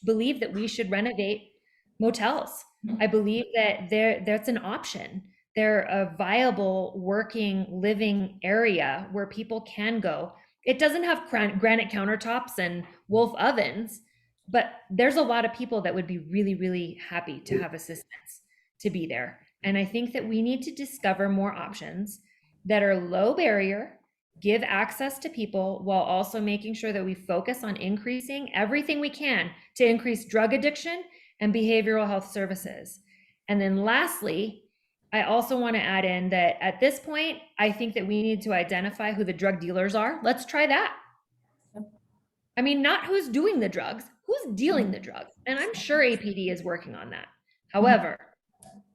believe that we should renovate motels. I believe that that's an option. They're a viable working living area where people can go. It doesn't have granite countertops and wolf ovens, but there's a lot of people that would be really, really happy to have assistance to be there. And I think that we need to discover more options that are low barrier, give access to people, while also making sure that we focus on increasing everything we can to increase drug addiction and behavioral health services. And then lastly, I also want to add in that at this point, I think that we need to identify who the drug dealers are. Let's try that. I mean, not who's doing the drugs, who's dealing the drugs. And I'm sure APD is working on that. However,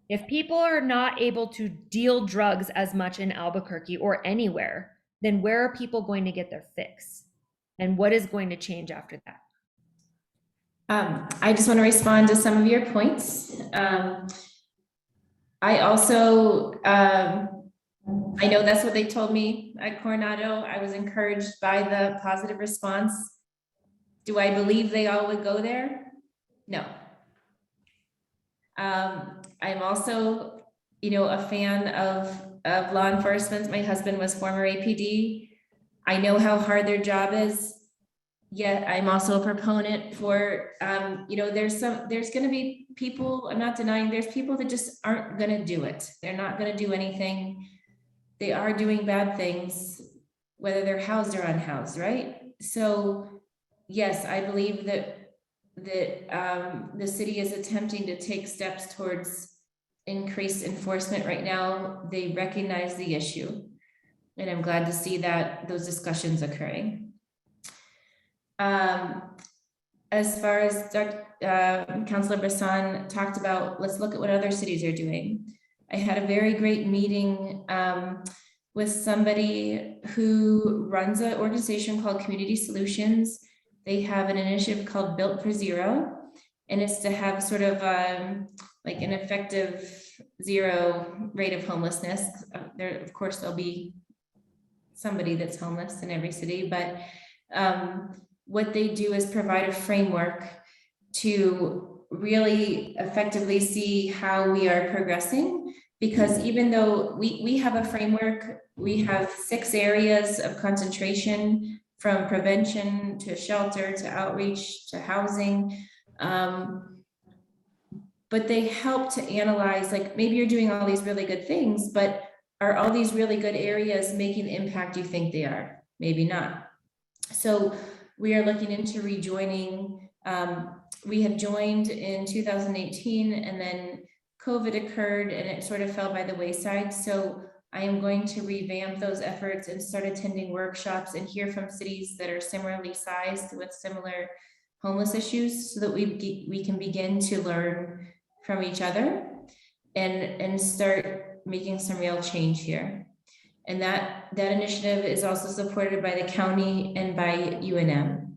if people are not able to deal drugs as much in Albuquerque or anywhere, then where are people going to get their fix? And what is going to change after that? I just want to respond to some of your points. I also, I know that's what they told me at Coronado. I was encouraged by the positive response. Do I believe they all would go there? No. I'm also, a fan of law enforcement. My husband was former APD. I know how hard their job is. Yet I'm also a proponent for, there's going to be people, I'm not denying, there's people that just aren't going to do it. They're not going to do anything. They are doing bad things, whether they're housed or unhoused, right? So yes, I believe that the city is attempting to take steps towards increased enforcement right now. They recognize the issue, and I'm glad to see that those discussions occurring. As far as Councilor Bassan talked about, let's look at what other cities are doing. I had a very great meeting with somebody who runs an organization called Community Solutions. They have an initiative called Built for Zero, and it's to have sort of like an effective zero rate of homelessness. There, of course, there'll be somebody that's homeless in every city, but what they do is provide a framework to really effectively see how we are progressing. Because even though we have a framework, we have 6 areas of concentration, from prevention to shelter to outreach to housing. But they help to analyze, like, maybe you're doing all these really good things, but are all these really good areas making the impact you think they are? Maybe not. So we are looking into rejoining. We had joined in 2018, and then COVID occurred and it sort of fell by the wayside. So I am going to revamp those efforts and start attending workshops and hear from cities that are similarly sized with similar homeless issues, so that we can begin to learn from each other and start making some real change here. And that initiative is also supported by the county and by UNM.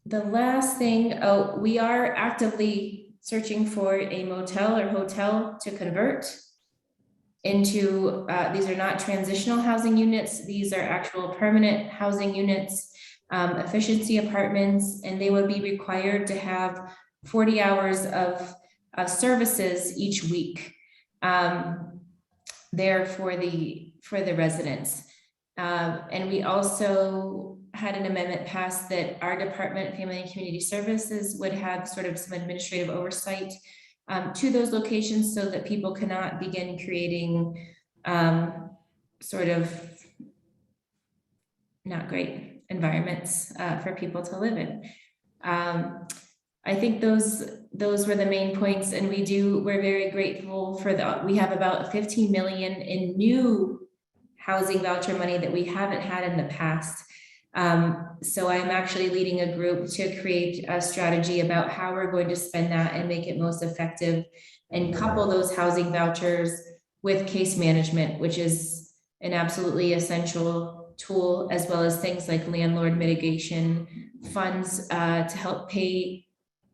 The last thing, we are actively searching for a motel or hotel to convert into, these are not transitional housing units, these are actual permanent housing units, efficiency apartments, and they would be required to have 40 hours of services each week. There for the residents. And we also had an amendment passed that our department, Family and Community Services, would have sort of some administrative oversight to those locations, so that people cannot begin creating sort of not great environments for people to live in. I think those were the main points, and we're very grateful for we have about 15 million in new housing voucher money that we haven't had in the past. So I'm actually leading a group to create a strategy about how we're going to spend that and make it most effective, and couple those housing vouchers with case management, which is an absolutely essential tool, as well as things like landlord mitigation funds to help pay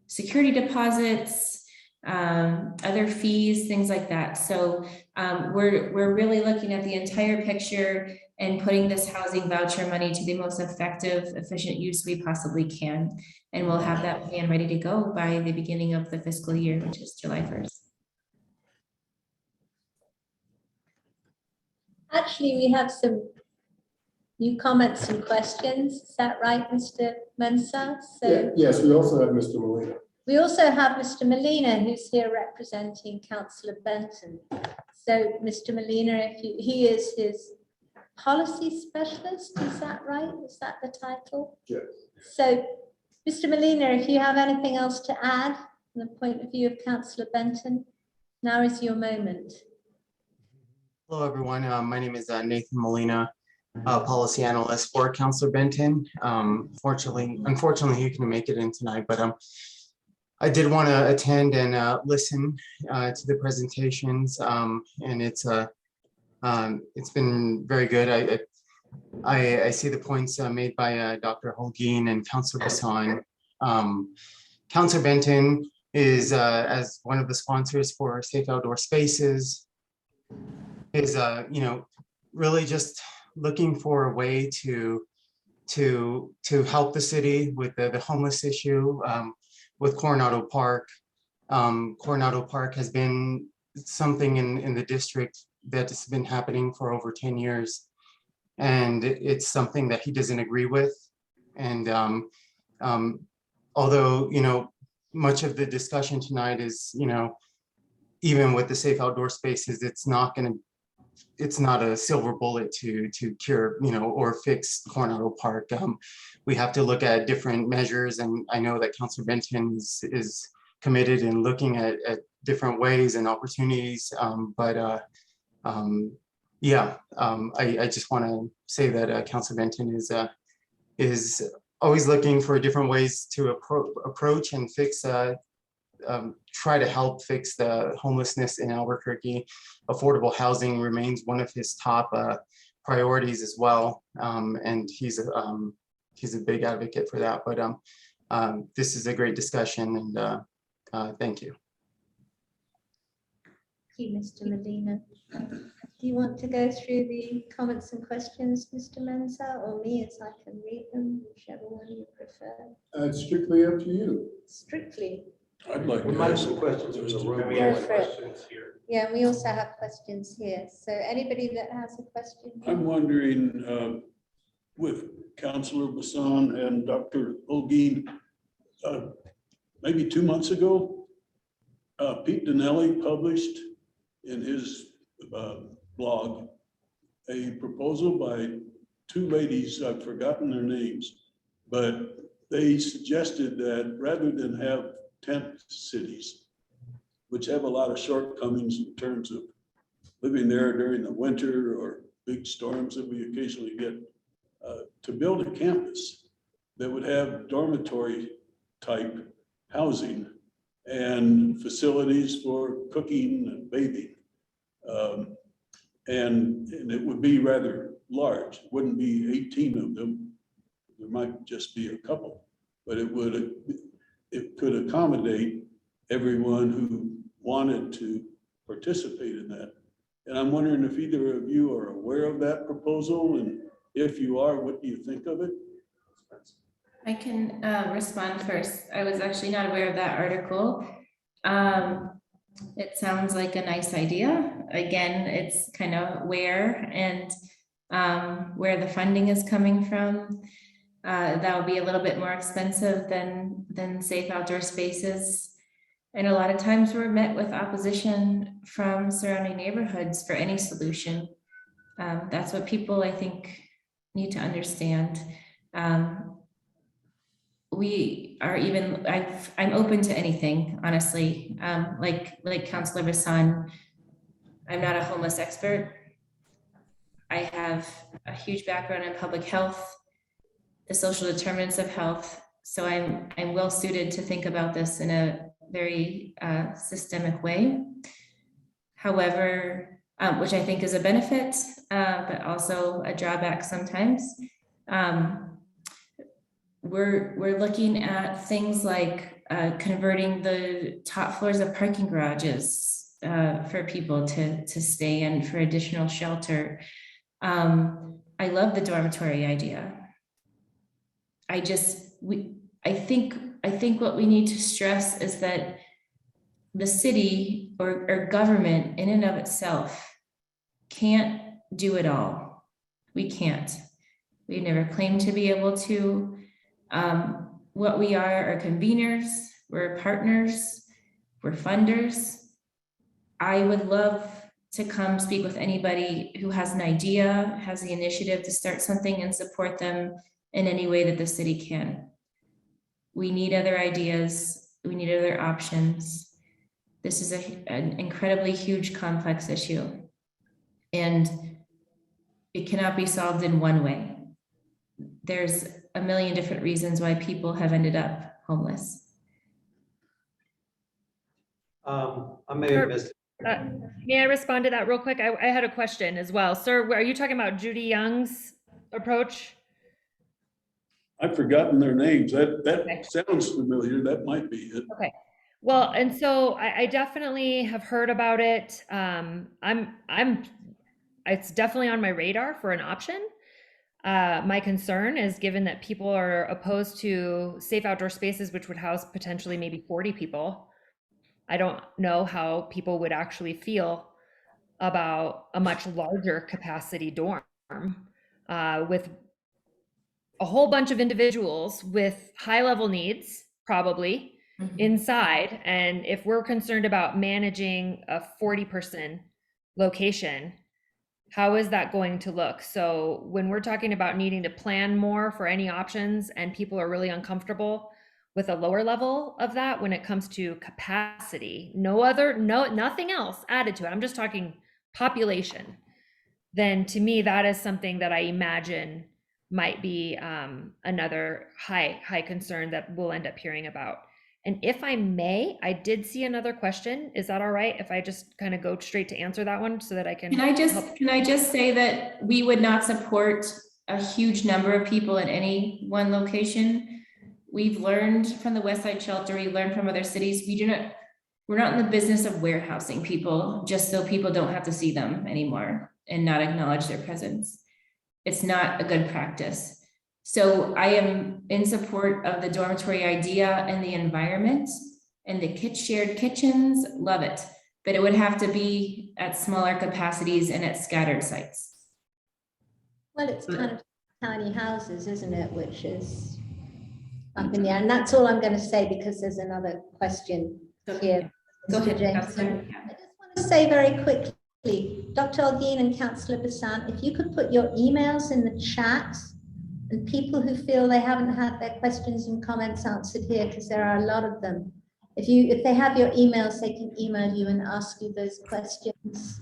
security deposits, other fees, things like that. So we're really looking at the entire picture and putting this housing voucher money to the most effective, efficient use we possibly can. And we'll have that plan ready to go by the beginning of the fiscal year, which is July 1st. Actually, we have some new comments and questions. Is that right, Mr. Mensah? So Yes, we also have Mr. Molina. we also have Mr. Molina, who's here representing Councillor Benton. So Mr. Molina, he is his policy specialist, is that right? Is that the title? Yes. So Mr. Molina, if you have anything else to add from the point of view of Councillor Benton, now is your moment. Hello, everyone. My name is Nathan Molina, policy analyst for Councilor Benton. Unfortunately, he couldn't make it in tonight, but I did want to attend and listen to the presentations, and it's been very good. I see the points made by Dr. Holguin and Councilor Bassan. Councilor Benton is, as one of the sponsors for Safe Outdoor Spaces, is really just looking for a way to help the city with the homeless issue with Coronado Park. Coronado Park has been something in the district that's been happening for over 10 years. And it's something that he doesn't agree with. And although, much of the discussion tonight is, even with the safe outdoor spaces, it's not a silver bullet to cure, or fix Coronado Park. We have to look at different measures, and I know that Councilor Benton is committed in looking at different ways and opportunities. I just want to say that Councilor Benton is always looking for different ways to approach and fix, try to help fix the homelessness in Albuquerque. Affordable housing remains one of his top priorities as well, and he's a big advocate for that. But this is a great discussion, and thank you. Thank you, Mr. Medina. Do you want to go through the comments and questions, Mr. Mensah, or me, as I can read them, whichever one you prefer? It's strictly up to you. Strictly. I'd like We to might have ask some questions from the room. We have questions here. Yeah, we also have questions here. So anybody that has a question? I'm wondering, with Councilor Bassan and Dr. Holguin, maybe 2 months ago, Pete Donnelly published in his blog a proposal by two ladies, I've forgotten their names, but they suggested that rather than have tent cities, which have a lot of shortcomings in terms of living there during the winter or big storms that we occasionally get, to build a campus that would have dormitory type housing and facilities for cooking and bathing. And it would be rather large. It wouldn't be 18 of them. There might just be a couple, but it could accommodate everyone who wanted to participate in that. And I'm wondering if either of you are aware of that proposal, and if you are, what do you think of it? I can respond first. I was actually not aware of that article. It sounds like a nice idea. Again, it's kind of where the funding is coming from. That would be a little bit more expensive than safe outdoor spaces. And a lot of times we're met with opposition from surrounding neighborhoods for any solution. That's what people, I think, need to understand. we are even, I'm open to anything, honestly. Like Councilor Bassan, I'm not a homeless expert. I have a huge background in public health, the social determinants of health. So I'm well suited to think about this in a very systemic way. However, which I think is a benefit, but also a drawback sometimes. We're looking at things like converting the top floors of parking garages for people to stay in for additional shelter. I love the dormitory idea. I think what we need to stress is that the city or government in and of itself can't do it all. We can't. We never claimed to be able to. What we are conveners, we're partners, we're funders. I would love to come speak with anybody who has an idea, has the initiative to start something and support them in any way that the city can. We need other ideas. We need other options. This is an incredibly huge, complex issue. And it cannot be solved in one way. There's a million different reasons why people have ended up homeless. I may have missed. May I respond to that real quick? I had a question as well. Sir, are you talking about Judy Young's approach? I've forgotten their names. That sounds familiar. That might be it. Okay. Well, and so I definitely have heard about it. It's definitely on my radar for an option. My concern is, given that people are opposed to safe outdoor spaces, which would house potentially maybe 40 people, I don't know how people would actually feel about a much larger capacity dorm with a whole bunch of individuals with high level needs, probably inside. And if we're concerned about managing a 40-person location, how is that going to look? So when we're talking about needing to plan more for any options and people are really uncomfortable with a lower level of that when it comes to capacity, nothing else added to it, I'm just talking population, then to me, that is something that I imagine might be another high concern that we'll end up hearing about. And if I may, I did see another question. Is that all right if I just kind of go straight to answer that one so that I can? Can I just say that we would not support a huge number of people in any one location? We've learned from the West Side Shelter, we learned from other cities. We're not in the business of warehousing people just so people don't have to see them anymore and not acknowledge their presence. It's not a good practice. So I am in support of the dormitory idea and the environment and the shared kitchens, love it. But it would have to be at smaller capacities and at scattered sites. Well, it's kind of tiny houses, isn't it? Which is up in the air. And that's all I'm going to say because there's another question here. Go ahead, Jameson. I just want to say very quickly, Dr. Holguin and Councilor Bassan, if you could put your emails in the chat, and people who feel they haven't had their questions and comments answered here, because there are a lot of them. If they have your emails, they can email you and ask you those questions.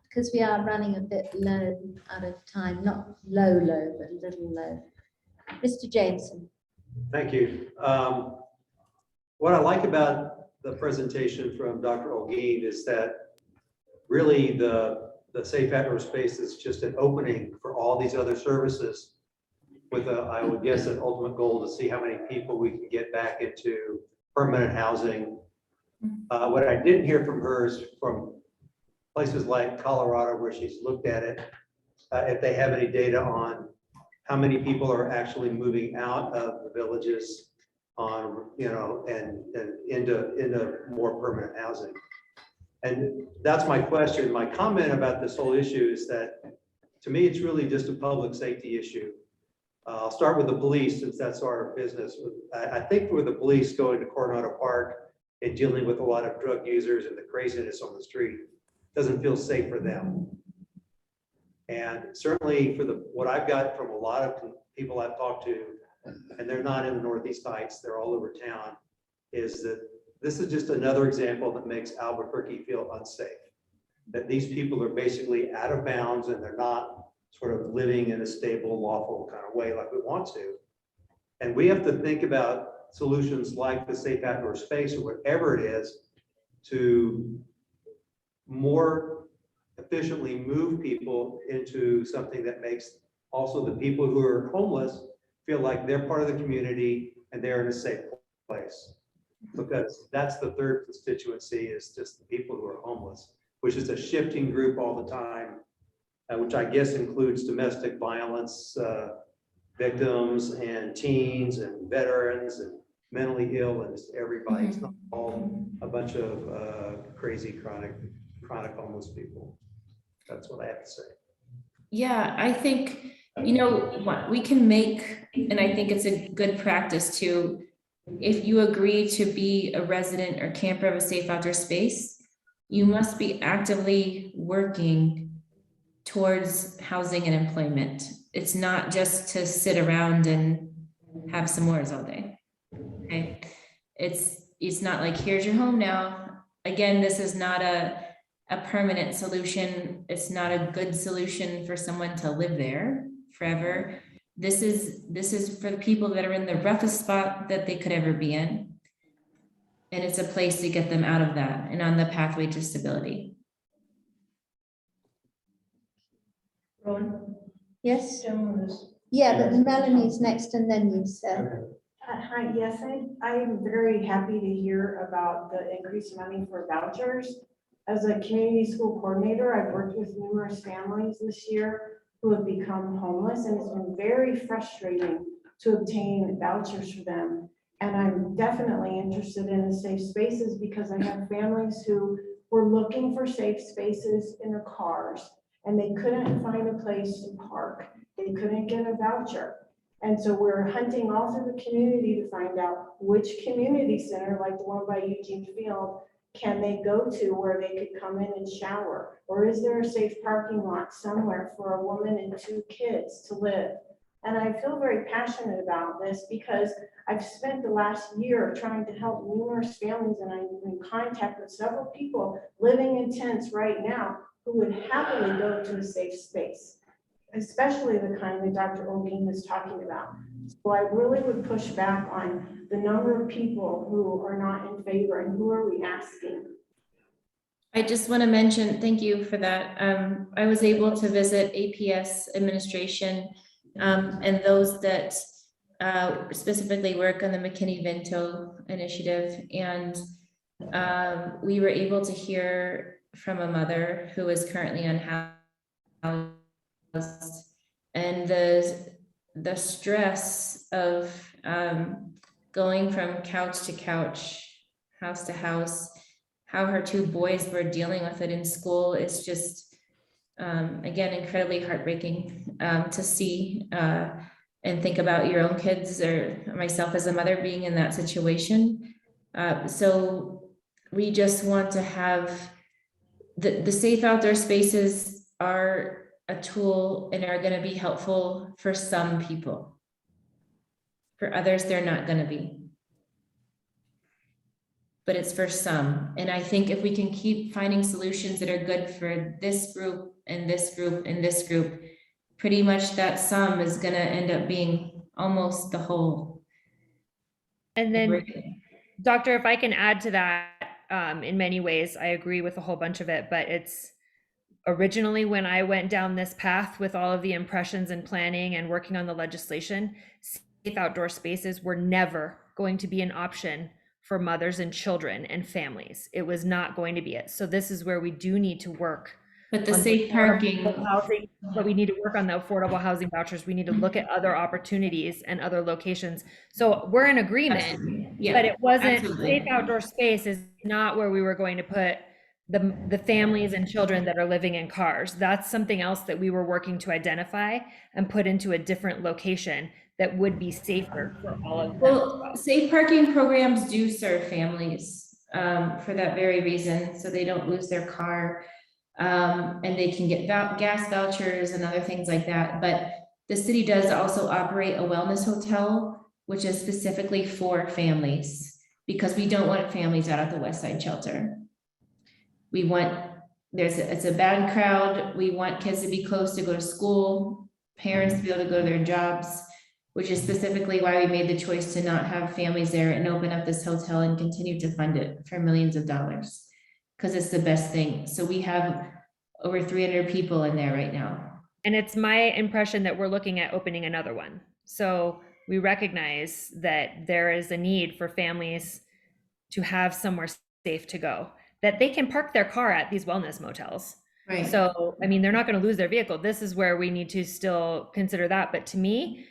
Because we are running a bit low out of time, not low, but a little low. Mr. Jameson. Thank you. What I like about the presentation from Dr. Holguin is that really the safe outdoor space is just an opening for all these other services with I would guess, an ultimate goal to see how many people we can get back into permanent housing. What I didn't hear from her is from places like Colorado where she's looked at it, if they have any data on how many people are actually moving out of the villages on, and into more permanent housing. And that's my question. My comment about this whole issue is that to me, it's really just a public safety issue. I'll start with the police since that's our business. I think for the police going to Coronado Park and dealing with a lot of drug users and the craziness on the street doesn't feel safe for them. And certainly for what I've got from a lot of people I've talked to, and they're not in the Northeast Heights, they're all over town, is that this is just another example that makes Albuquerque feel unsafe. That these people are basically out of bounds and they're not sort of living in a stable, lawful kind of way like we want to. And we have to think about solutions like the safe outdoor space or whatever it is to more efficiently move people into something that makes also the people who are homeless feel like they're part of the community and they're in a safe place. Because that's the third constituency, is just the people who are homeless, which is a shifting group all the time, which I guess includes domestic violence victims and teens and veterans and mentally ill and just everybody. It's not all a bunch of crazy chronic homeless people. That's what I have to say. Yeah, I think, you know, what we can make, and I think it's a good practice to, if you agree to be a resident or camper of a safe outdoor space, you must be actively working towards housing and employment. It's not just to sit around and have s'mores all day. Okay. It's not like, here's your home now. Again, this is not a permanent solution. It's not a good solution for someone to live there forever. This is for the people that are in the roughest spot that they could ever be in. And it's a place to get them out of that and on the pathway to stability. Ron? Yes? Yeah, but Melanie's next and then you, sir. Hi, yes, I'm very happy to hear about the increased money for vouchers. As a community school coordinator, I've worked with numerous families this year who have become homeless, and it's been very frustrating to obtain vouchers for them. And I'm definitely interested in the safe spaces because I have families who were looking for safe spaces in their cars and they couldn't find a place to park. They couldn't get a voucher. And so we're hunting all through the community to find out which community center, like the one by Eugene Field, can they go to where they could come in and shower? Or is there a safe parking lot somewhere for a woman and 2 kids to live? And I feel very passionate about this because I've spent the last year trying to help numerous families, and I'm in contact with several people living in tents right now who would happily go to a safe space, especially the kind that Dr. Holguin was talking about. So I really would push back on the number of people who are not in favor, and who are we asking? I just want to mention, thank you for that. I was able to visit APS administration and those that specifically work on the McKinney-Vento initiative. And we were able to hear from a mother who is currently unhoused, and the stress of going from couch to couch, house to house, how her 2 boys were dealing with it in school is just, again, incredibly heartbreaking to see and think about your own kids or myself as a mother being in that situation. So we just want to have the safe outdoor spaces are a tool and are going to be helpful for some people. For others, they're not going to be. But it's for some. And I think if we can keep finding solutions that are good for this group and this group and this group, pretty much that sum is going to end up being almost the whole. And then, Doctor, if I can add to that, in many ways, I agree with a whole bunch of it, but it's originally when I went down this path with all of the impressions and planning and working on the legislation, safe outdoor spaces were never going to be an option for mothers and children and families. It was not going to be it. So this is where we do need to work. But the safe parking housing, but we need to work on the affordable housing vouchers. We need to look at other opportunities and other locations. So we're in agreement, yeah, but it wasn't, absolutely. safe outdoor space is not where we were going to put the families and children that are living in cars. That's something else that we were working to identify and put into a different location that would be safer for all of them. Well, safe parking programs do serve families for that very reason, so they don't lose their car, and they can get gas vouchers and other things like that. But The city does also operate a wellness hotel, which is specifically for families, because we don't want families out at the West Side Shelter. We want, it's a bad crowd. We want kids to be close to go to school, parents to be able to go to their jobs, which is specifically why we made the choice to not have families there and open up this hotel and continue to fund it for millions of dollars, because it's the best thing. So we have over 300 people in there right now. And it's my impression that we're looking at opening another one. So we recognize that there is a need for families to have somewhere safe to go, that they can park their car at these wellness motels. Right. So, I mean, they're not going to lose their vehicle. This is where we need to still consider that. But to me,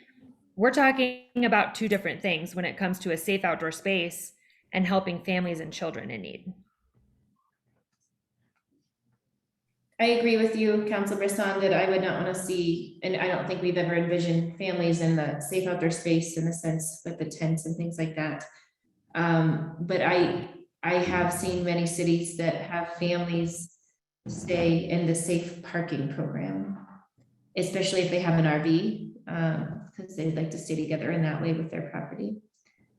we're talking about two different things when it comes to a safe outdoor space and helping families and children in need. I agree with you, Councilor Bassan, that I would not want to see, and I don't think we've ever envisioned families in the safe outdoor space in the sense with the tents and things like that. But I have seen many cities that have families stay in the safe parking program, especially if they have an RV, because they'd like to stay together in that way with their property.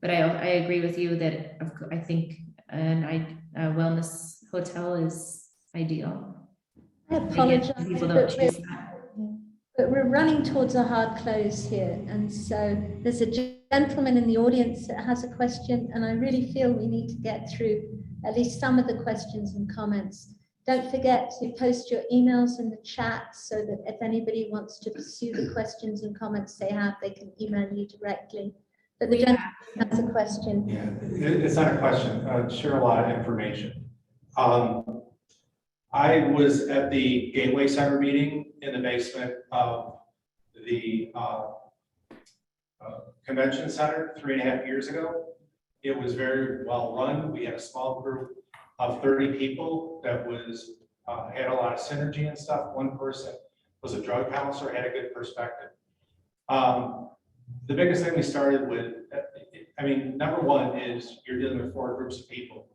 But I agree with you that I think a wellness hotel is ideal. I apologize, People don't choose but that. we're running towards a hard close here. And so there's a gentleman in the audience that has a question, and I really feel we need to get through at least some of the questions and comments. Don't forget to post your emails in the chat so that if anybody wants to pursue the questions and comments they have, they can email you directly. But the gentleman has a question. Yeah, it's not a question, share a lot of information. I was at the Gateway Center meeting in the basement of the convention center 3.5 years ago. It was very well run. We had a small group of 30 people that was had a lot of synergy and stuff. One person was a drug counselor, had a good perspective. The biggest thing we started with, I mean, number one is you're dealing with 4 groups of people.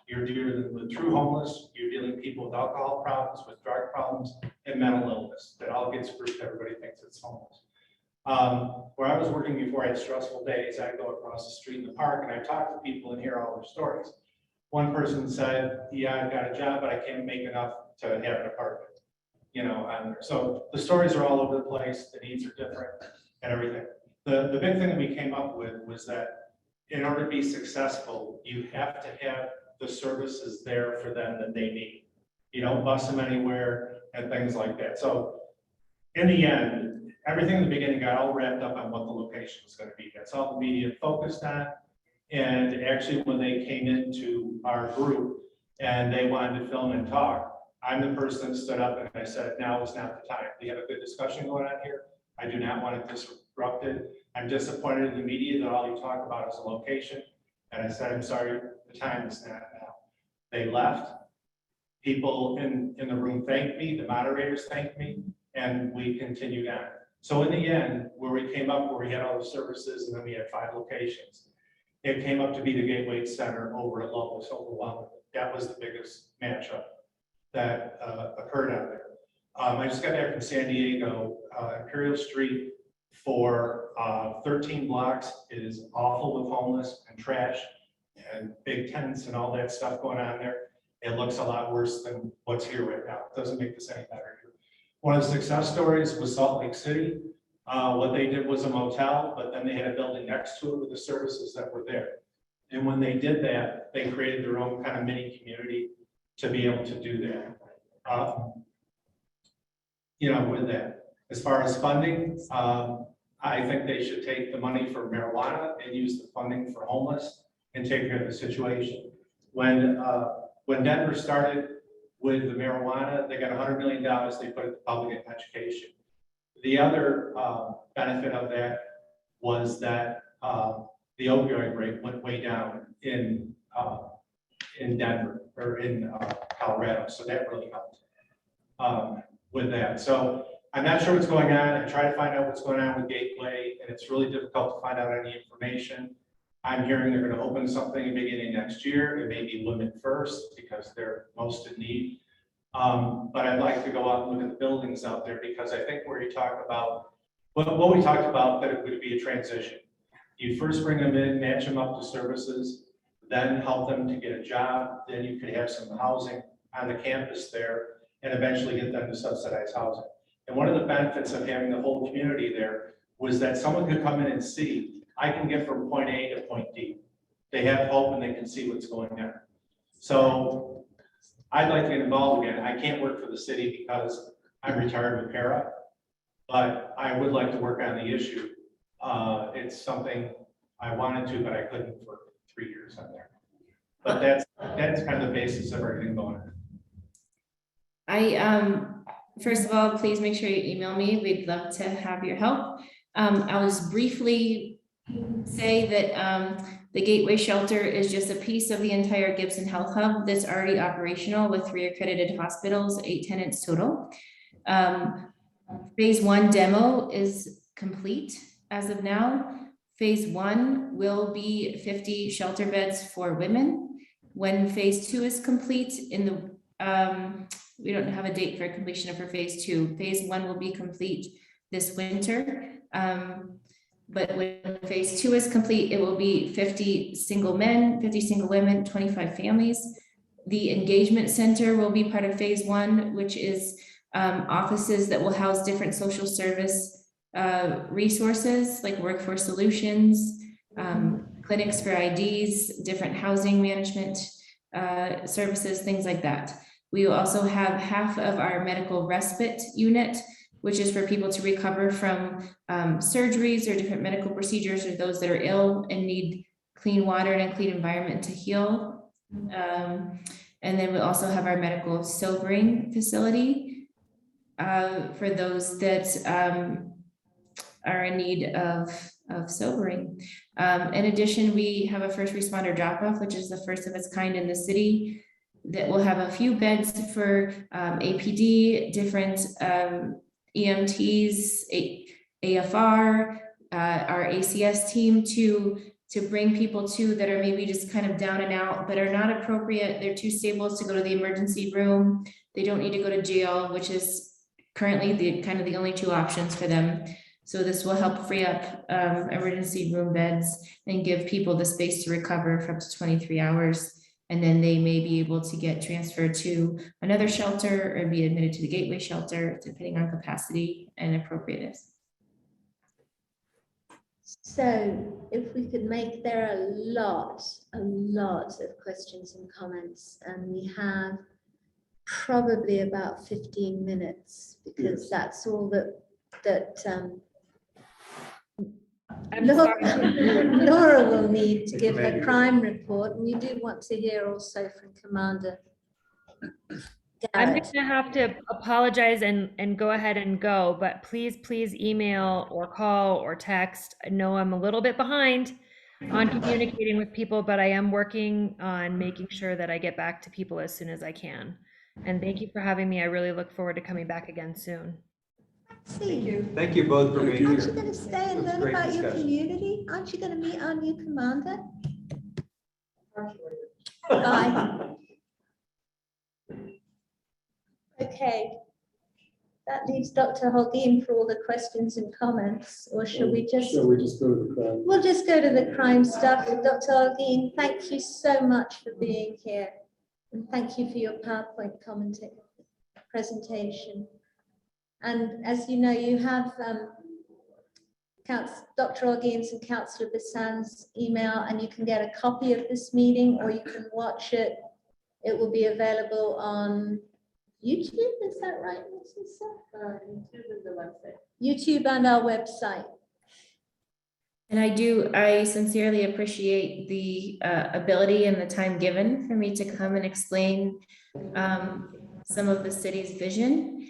You're dealing with true homeless, you're dealing with people with alcohol problems, with drug problems, and mental illness. That all gets grouped, everybody thinks it's homeless. Where I was working before, I had stressful days. I'd go across the street in the park and I talk to people and hear all their stories. One person said, yeah, I've got a job, but I can't make enough to have an apartment. You know, and so the stories are all over the place, the needs are different and everything. The big thing that we came up with was that in order to be successful, you have to have the services there for them that they need. You don't bus them anywhere and things like that. So in the end, everything in the beginning got all wrapped up on what the location was going to be. That's all the media focused on. And actually, when they came into our group and they wanted to film and talk, I'm the person that stood up and I said, now is not the time. We have a good discussion going on here. I do not want it disrupted. I'm disappointed in the media that all you talk about is a location. And I said, I'm sorry, the time is not now. They left. People in the room thanked me, the moderators thanked me, and we continued on. So in the end, where we came up, where we had all the services, and then we had 5 locations, it came up to be the Gateway Center over at Locust overwhelmingly. That was the biggest matchup that occurred out there. I just got back from San Diego. Imperial Street for 13 blocks is awful with homeless and trash and big tents and all that stuff going on there. It looks a lot worse than what's here right now. It doesn't make this any better here. One of the success stories was Salt Lake City. What they did was a motel, but then they had a building next to it with the services that were there. And when they did that, they created their own kind of mini community to be able to do that. You know, with that, as far as funding, I think they should take the money for marijuana and use the funding for homeless and take care of the situation. When Denver started with the marijuana, they got $100 million. They put it to public education. The other benefit of that was that the opioid rate went way down in Denver or in Colorado, so that really helped with that. So I'm not sure what's going on. I try to find out what's going on with Gateway, and it's really difficult to find out any information. I'm hearing they're going to open something beginning next year. It may be women first because they're most in need. But I'd like to go out and look at the buildings out there because I think where you talk about But what we talked about, that it would be a transition. You first bring them in, match them up to services, then help them to get a job, then you could have some housing on the campus there, and eventually get them to subsidized housing. And one of the benefits of having the whole community there was that someone could come in and see, I can get from point A to point D. They have hope and they can see what's going there. So I'd like to get involved again. I can't work for the city because I'm retired with para, but I would like to work on the issue. It's something I wanted to, but I couldn't for 3 years on there. But that's kind of the basis of everything going on. First of all, please make sure you email me. We'd love to have your help. I'll just briefly say that the Gateway Shelter is just a piece of the entire Gibson Health Hub that's already operational with 3 accredited hospitals, 8 tenants total. Phase 1 demo is complete as of now. Phase 1 will be 50 shelter beds for women. When phase 2 is complete, we don't have a date for completion for phase 2. Phase 1 will be complete this winter. But when phase 2 is complete, it will be 50 single men, 50 single women, 25 families. The engagement center will be part of phase 1, which is offices that will house different social service resources like workforce solutions, clinics for IDs, different housing management services, things like that. We will also have half of our medical respite unit, which is for people to recover from surgeries or different medical procedures, or those that are ill and need clean water and a clean environment to heal. And then we also have our medical sobering facility for those that are in need of sobering. In addition, we have a first responder drop-off, which is the first of its kind in the city, that will have a few beds for APD, different EMTs, AFR, our ACS team to bring people to that are maybe just kind of down and out, but are not appropriate. They're too stable to go to the emergency room. They don't need to go to jail, which is currently the only 2 options for them. So this will help free up emergency room beds and give people the space to recover for up to 23 hours. And then they may be able to get transferred to another shelter or be admitted to the Gateway Shelter, depending on capacity and appropriateness. So if we could make, there are a lot of questions and comments, and we have probably about 15 minutes because that's all that Laura will need to give her crime report. And we do want to hear also from Commander I'm Garrett. going to have to apologize and go ahead and go, but please email or call or text. I know I'm a little bit behind on communicating with people, but I am working on making sure that I get back to people as soon as I can. And thank you for having me. I really look forward to coming back again soon. Thank you. Thank you both for being Aren't here. you going to stay and learn Great about your discussion. community? Aren't you going to meet our new commander? Bye. Okay. That leaves Dr. Holguin for all the questions and comments, or shall we just? Shall we just go to the crime? We'll just go to the crime stuff. Dr. Holguin, thank you so much for being here. And thank you for your PowerPoint presentation. And as you know, you have Dr. Holguin's and Councilor Bassan's email, and you can get a copy of this meeting or you can watch it. It will be available on YouTube, is that right, Mrs. YouTube and the website. YouTube and our website. And I sincerely appreciate the ability and the time given for me to come and explain some of the city's vision.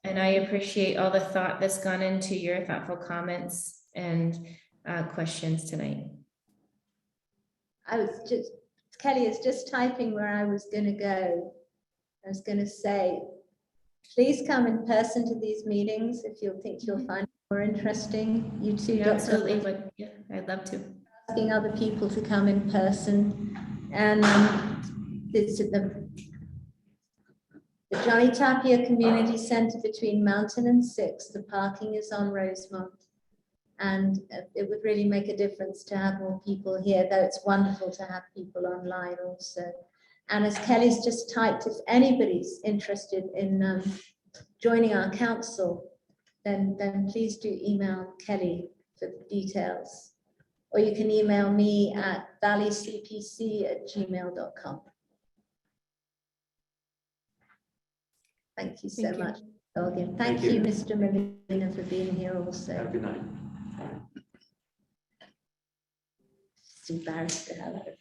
And I appreciate all the thought that's gone into your thoughtful comments and questions tonight. Kelly is just typing where I was going to go. I was going to say, please come in person to these meetings if you think you'll find it more interesting. You too, Yeah, absolutely, but yeah, I'd love to. Asking other people to come in person, and there's The Johnny Tapia Community Center between Mountain and Sixth, the parking is on Rosemont. And it would really make a difference to have more people here, though it's wonderful to have people online also. And as Kelly's just typed, if anybody's interested in joining our council, then please do email Kelly for the details. Or you can email me at valleycpc@gmail.com. Thank you so Thank you. much, Holguin. Thank Thank you, you. Mr. Molina, for being here Have a also. good night. Just embarrassed to have it.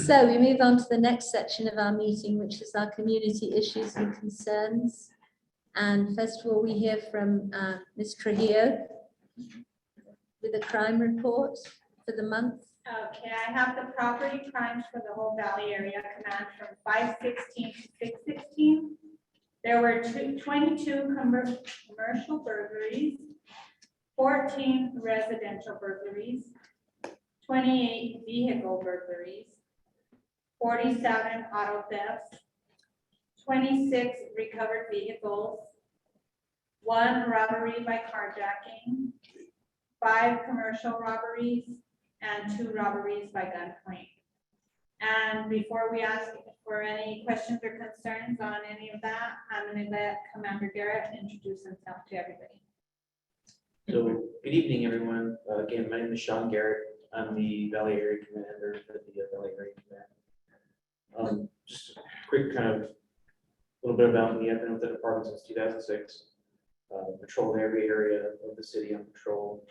So we move on to the next section of our meeting, which is our community issues and concerns. And first of all, we hear from Ms. Trujillo with a crime report for the month. Okay, I have the property crimes for the whole Valley area command from 5/16 to 6/16. There were 22 commercial burglaries, 14 residential burglaries, 28 vehicle burglaries, 47 auto thefts, 26 recovered vehicles, 1 robbery by carjacking, 5 commercial robberies, and 2 robberies by gunpoint. And before we ask for any questions or concerns on any of that, I'm going to let Commander Garrett introduce himself to everybody. So, good evening, everyone. Again, my name is Sean Garrett. I'm the Valley Area Commander for the Valley Area Command. Just a quick kind of little bit about me. I've been with the department since 2006. Patrolled every area of the city on patrol.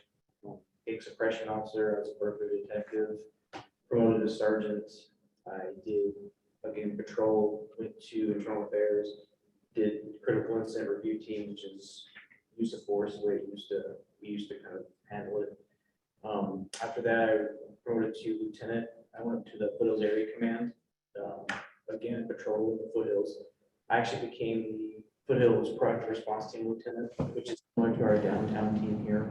Cake suppression officer, I was a burglary detective, promoted to sergeant. I did, again, patrol, went to internal affairs, did critical incident review team, which is use of force, the way we used to kind of handle it. After that, I promoted to lieutenant. I went to the Foothills Area Command, again, patrol in the foothills. I actually became the Foothills Proactive Response Team Lieutenant, which is similar to our downtown team here.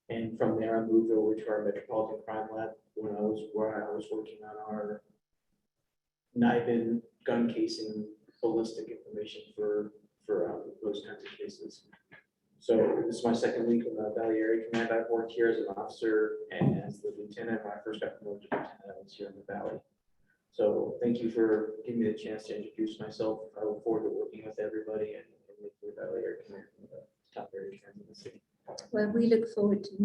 And from there, I moved over to our Metropolitan Crime Lab where I was working on our NIBIN gun casing ballistic information for those kinds of cases. So this is my second week in the Valley Area Command. I've worked here as an officer and as the lieutenant. When I first got promoted to lieutenant, I was here in the Valley. So thank you for giving me the chance to introduce myself. I look forward to working with everybody and making the Valley Area Command one of the top area commands in the city. Well, we look forward to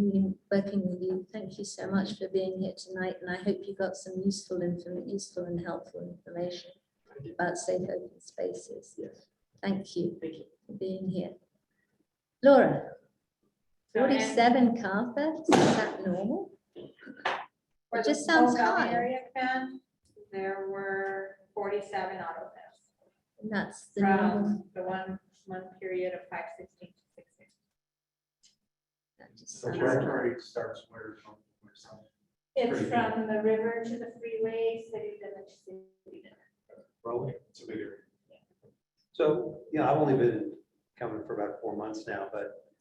working with you. Thank you so much for being here tonight, and I hope you got some useful and helpful information about safe open spaces. Yes. Thank you. Thank you for being here. Laura, 47 car thefts, is that normal? For It just the whole sounds Valley high. Area command, there were 47 auto thefts And that's the normal. from the 1 month period of 5/16 to 6/16. That just So sounds territory starts where from, where some. It's Pretty from the river to the freeway, city limit to city limit. Rolling. It's a big area. So, I've only been coming for about 4 months now, but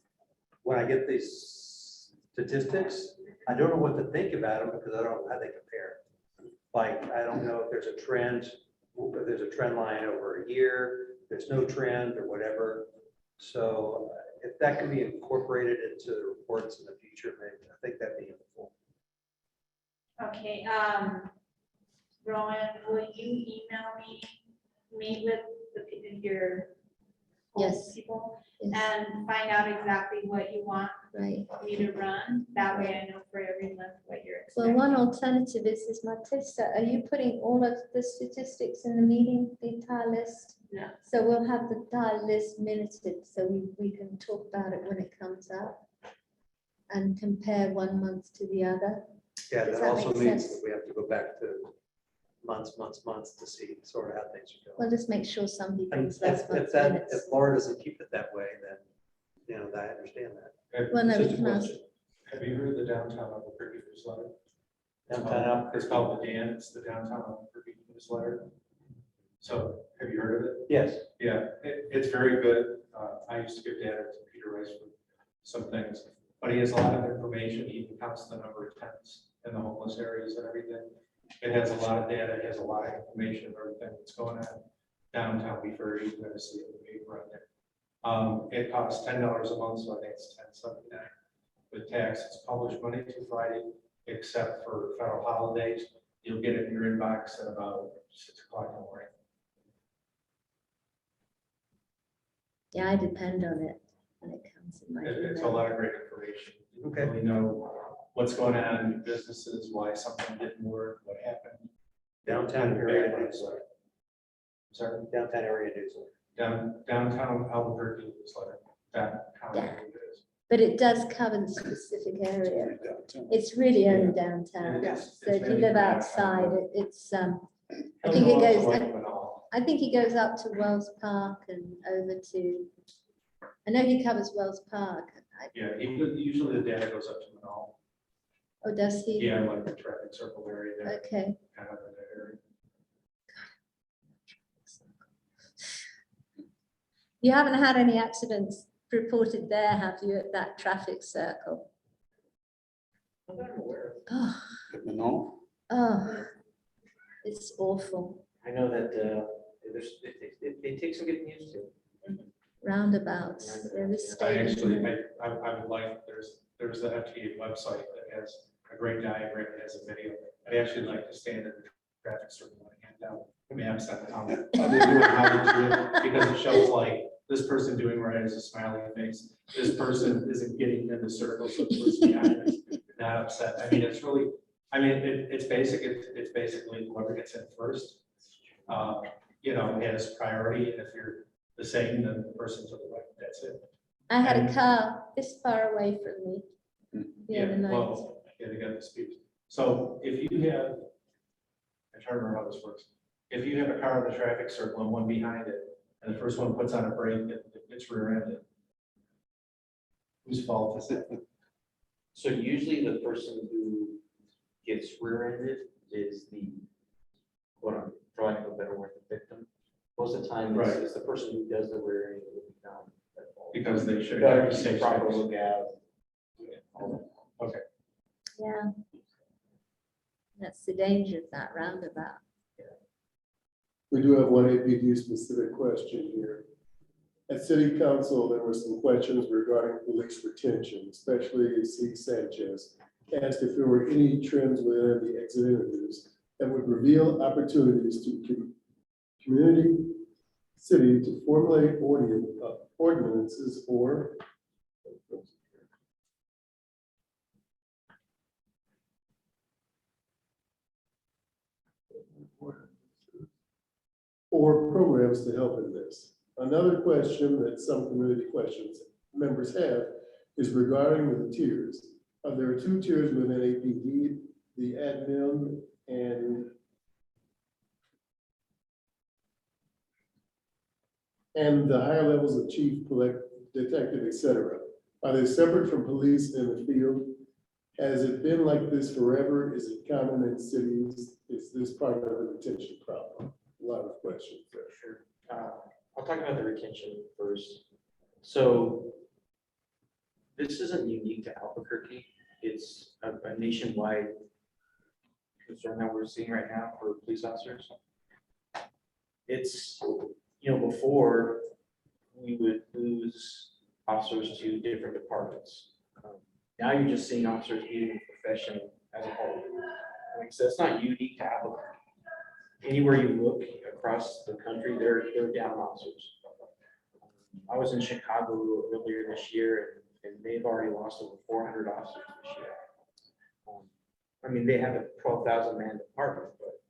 when I get these statistics, I don't know what to think about them because I don't know how they compare. Like, I don't know if there's a trend, if there's a trend line over a year, there's no trend or whatever. So if that can be incorporated into the reports in the future, maybe I think that'd be helpful. Okay, Rowan, will you email me, meet with your Yes. people Yes. and find out exactly what you want right. me to run? That way I know for every month what you're Well, expecting. one alternative is Matissa. Are you putting all of the statistics in the meeting, the entire list? No. So we'll have the entire list minuted, so we can talk about it when it comes up and compare 1 month to the other. Yeah, Does that that also make means sense? that we have to go back to months to see sort of how things are going. We'll just make sure some And people's if, last if month's that, minutes. if Laura doesn't keep it that way, then, I understand that. Well, no, we Just a can ask. question. Have you heard the downtown Albuquerque newsletter? Downtown Albuquerque. It's called the Dan, it's the downtown Albuquerque newsletter. So have you heard of it? Yes. Yeah, it's very good. I used to give data to Peter Rice for some things, but he has a lot of information. He even counts the number of tents in the homeless areas and everything. It has a lot of data, it has a lot of information of everything that's going on downtown. Be very easy to see it in the paper on there. It costs $10 a month, so I think it's $10.79 with tax. It's published Monday through Friday, except for federal holidays. You'll get it in your inbox at about 6 o'clock in the morning. Yeah, I depend on it when it comes in my It's a email. lot of great information. You Okay. really know what's going on in businesses, why something didn't work, what happened. Downtown area newsletter. Sorry, Downtown area newsletter. downtown Albuquerque newsletter. That how Yeah. it is. But it does cover the specific area. It's really only downtown. Yes. So if you live outside, it's, I It's think it also goes, like Manal. I think he goes up to Wells Park and over to, I know he covers Wells Park. Yeah, usually the data goes up to Manal. Oh, does he? Yeah, like the traffic circle area there, Okay. kind of in that area. You haven't had any accidents reported there, have you, at that traffic circle? Oh, No, oh, it's awful. I know that they take some getting used to. Roundabouts, they're I mistaken. actually, I would like, there's the FTA website that has a great diagram, it has a video. I'd actually like to stand in the traffic circle and hand out maps on how to do it, because it shows like this person doing right is a smiley face. This person isn't getting in the circle, so the person behind is not upset. I mean, it's really, it's basic, it's basically whoever gets in first, has priority, and if you're the same, then the person to the right, that's it. I had a car this far away from me the other night. Well, yeah, they got the speed. So if you have, I'm trying to remember how this works. If you have a car in the traffic circle and one behind it, and the first one puts on a brake, it's rear-ended. Whose fault is it? So usually the person who gets rear-ended is the, for lack of a better word, the victim. Most of the time, Right. it's the person who does the rear-ending will be found at fault. Because they should Better have to a take safe proper space. look at. all that. Okay. Yeah. That's the danger of that roundabout. We do have one APD specific question here. At city council, there were some questions regarding police retention, especially C. Sanchez asked if there were any trends within the exit interviews that would reveal opportunities to community, city to formulate ordinances or programs to help in this. Another question that some community questions members have is regarding the tiers. There are 2 tiers within APD, the admin and the higher levels of chief, detective, etc. Are they separate from police in the field? Has it been like this forever? Is it common in cities? Is this part of the retention problem? A lot of questions there. Sure. I'll talk about the retention first. So this isn't unique to Albuquerque. It's a nationwide concern that we're seeing right now for police officers. It's, before we would lose officers to different departments. Now you're just seeing officers leaving the profession as a whole. So it's not unique to Albuquerque. Anywhere you look across the country, they're down officers. I was in Chicago earlier this year, and they've already lost over 400 officers this year. They have a 12,000 man department, but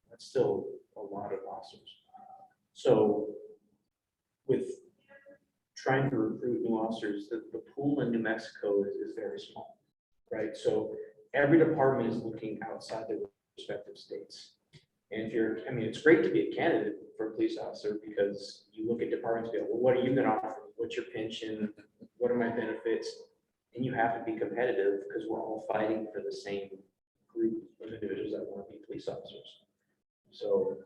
that's still a lot of officers. So with trying to recruit new officers, the pool in New Mexico is very small, right? So every department is looking outside their respective states. And if you're, it's great to be a candidate for a police officer because you look at departments and go, well, what are you going to offer? What's your pension? What are my benefits? And you have to be competitive because we're all fighting for the same group of individuals that want to be police officers. So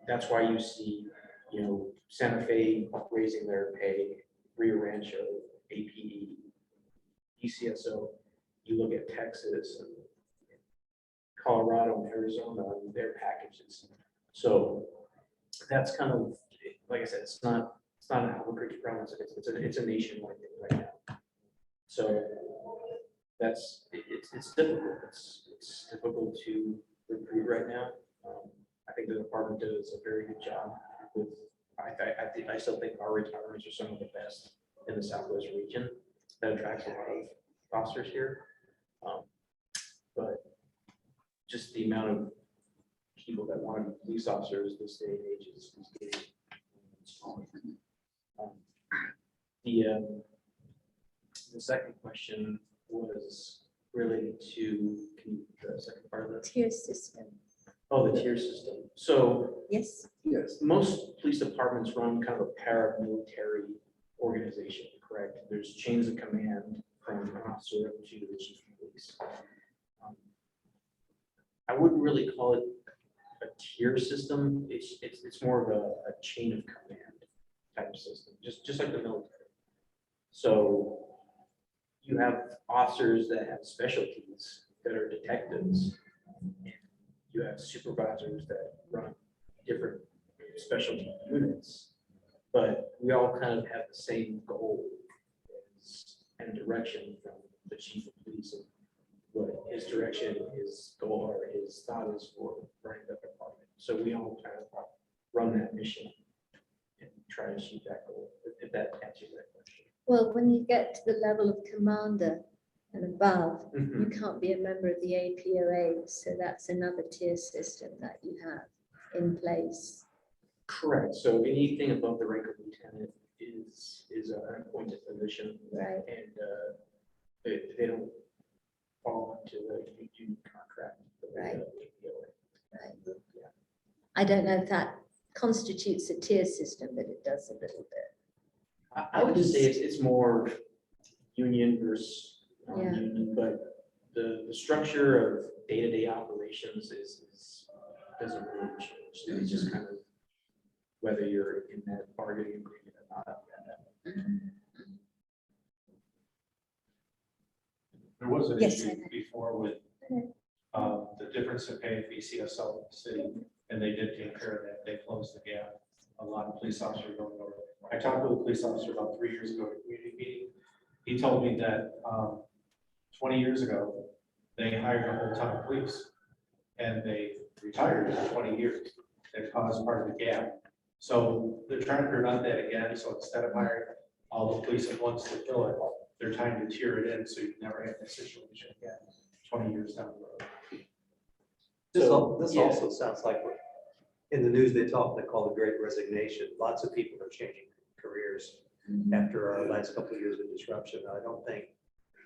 that's why you see, Santa Fe raising their pay, Rio Rancho, APE, ECSO. You look at Texas and Colorado and Arizona and their packages. So that's kind of, like I said, it's not an Albuquerque problem, it's a nationwide thing right now. So it's difficult. It's difficult to recruit right now. I think the department does a very good job with, I still think our retirements are some of the best in the Southwest region. That attracts a lot of officers here. But just the amount of people that want to be police officers this day and age is getting smaller. The second question was related to, can you, the second part of that? Tier system. Oh, the tier system. So Yes. yes, most police departments run kind of a paramilitary organization, correct? There's chains of command from an officer up to the chief of police. I wouldn't really call it a tier system. It's more of a chain of command type of system, just like the military. So you have officers that have specialties that are detectives. And you have supervisors that run different specialty units, but we all kind of have the same goal and direction from the chief of police and what his direction, his goal, or his thought is for running the department. So we all kind of run that mission and try to achieve that goal, if that answers that question. Well, when you get to the level of commander and above, Mhm. you can't be a member of the APOA. So that's another tier system that you have in place. Correct. So anything above the rank of lieutenant is an appointed position. Right. And they don't fall into the union contract. with the Right. APOA. Right. Yeah. I don't know if that constitutes a tier system, but it does a little bit. I would just say it's more union versus Yeah. non-union, but the structure of day-to-day operations doesn't really change. It's just kind of whether you're in that bargaining agreement or not. There was an Yes, issue I know. before with the difference in pay of VCSL in the city, and they did take care of that. They closed the gap. A lot of police officers don't know. I talked to a police officer about 3 years ago at a community meeting. He told me that 20 years ago, they hired a whole ton of police, and they retired in 20 years. That caused part of the gap. So they're trying to prevent that again. So instead of hiring all the police at once to fill it, they're trying to tier it in, so you never have that situation again, 20 years down the road. This yeah. also sounds like what, in the news, they call the great resignation. Lots of people are changing careers after our last couple of years of disruption. I don't think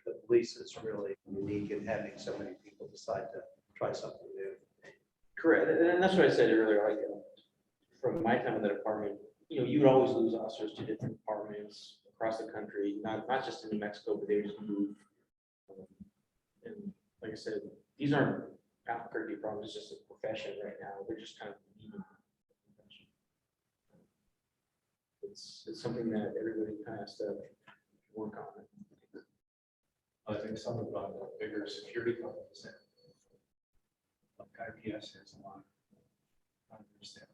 the police is really unique in having so many people decide to try something new. Correct, and that's what I said earlier, like, from my time in the department, you would always lose officers to different departments across the country, not just in New Mexico, but they just move. And like I said, these aren't Albuquerque problems, it's just a profession right now, they're just kind of leaving the profession. It's something that everybody kind of has to work on. I think some of the bigger security companies that, like IPS has a lot. I understand.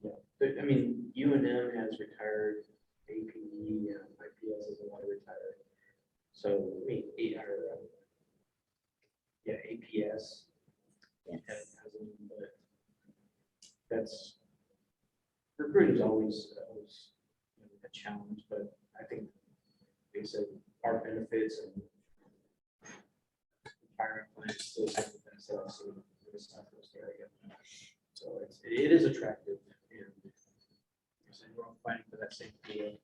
Yeah, but I mean, UNM has retired, APE, IPS is a lot retired. So, I mean, APS. Yes. But that's, recruiting is always a challenge, but I think, like I said, our benefits and hiring plans still some of the best that I've seen in the Southwest area. So it is attractive, and like I said, we're all fighting for that same deal.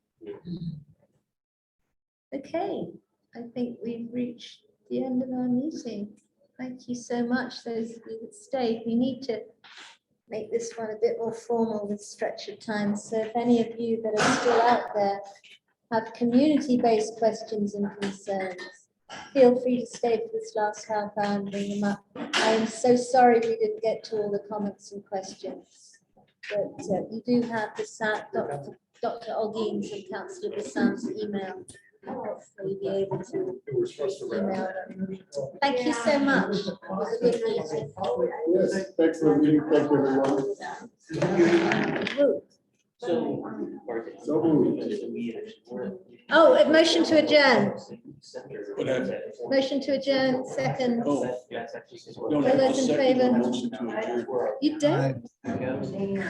Okay, I think we've reached the end of our meeting. Thank you so much, those of you that stayed. We need to make this one a bit more formal with stretch of time. So if any of you that are still out there have community-based questions and concerns, feel free to stay for this last half hour and bring them up. I am so sorry we didn't get to all the comments and questions, but you do have the Dr. Holguin's and Councilor Bassan's email hopefully be able to We're supposed to wrap. email them. Thank you so much. It was a good meeting. Yes, excellent meeting. Thank you, everyone. So moved. Oh, a motion to adjourn. What happened? Motion to adjourn, second. Oh, All don't have to those in second the favor? motion to adjourn. You don't?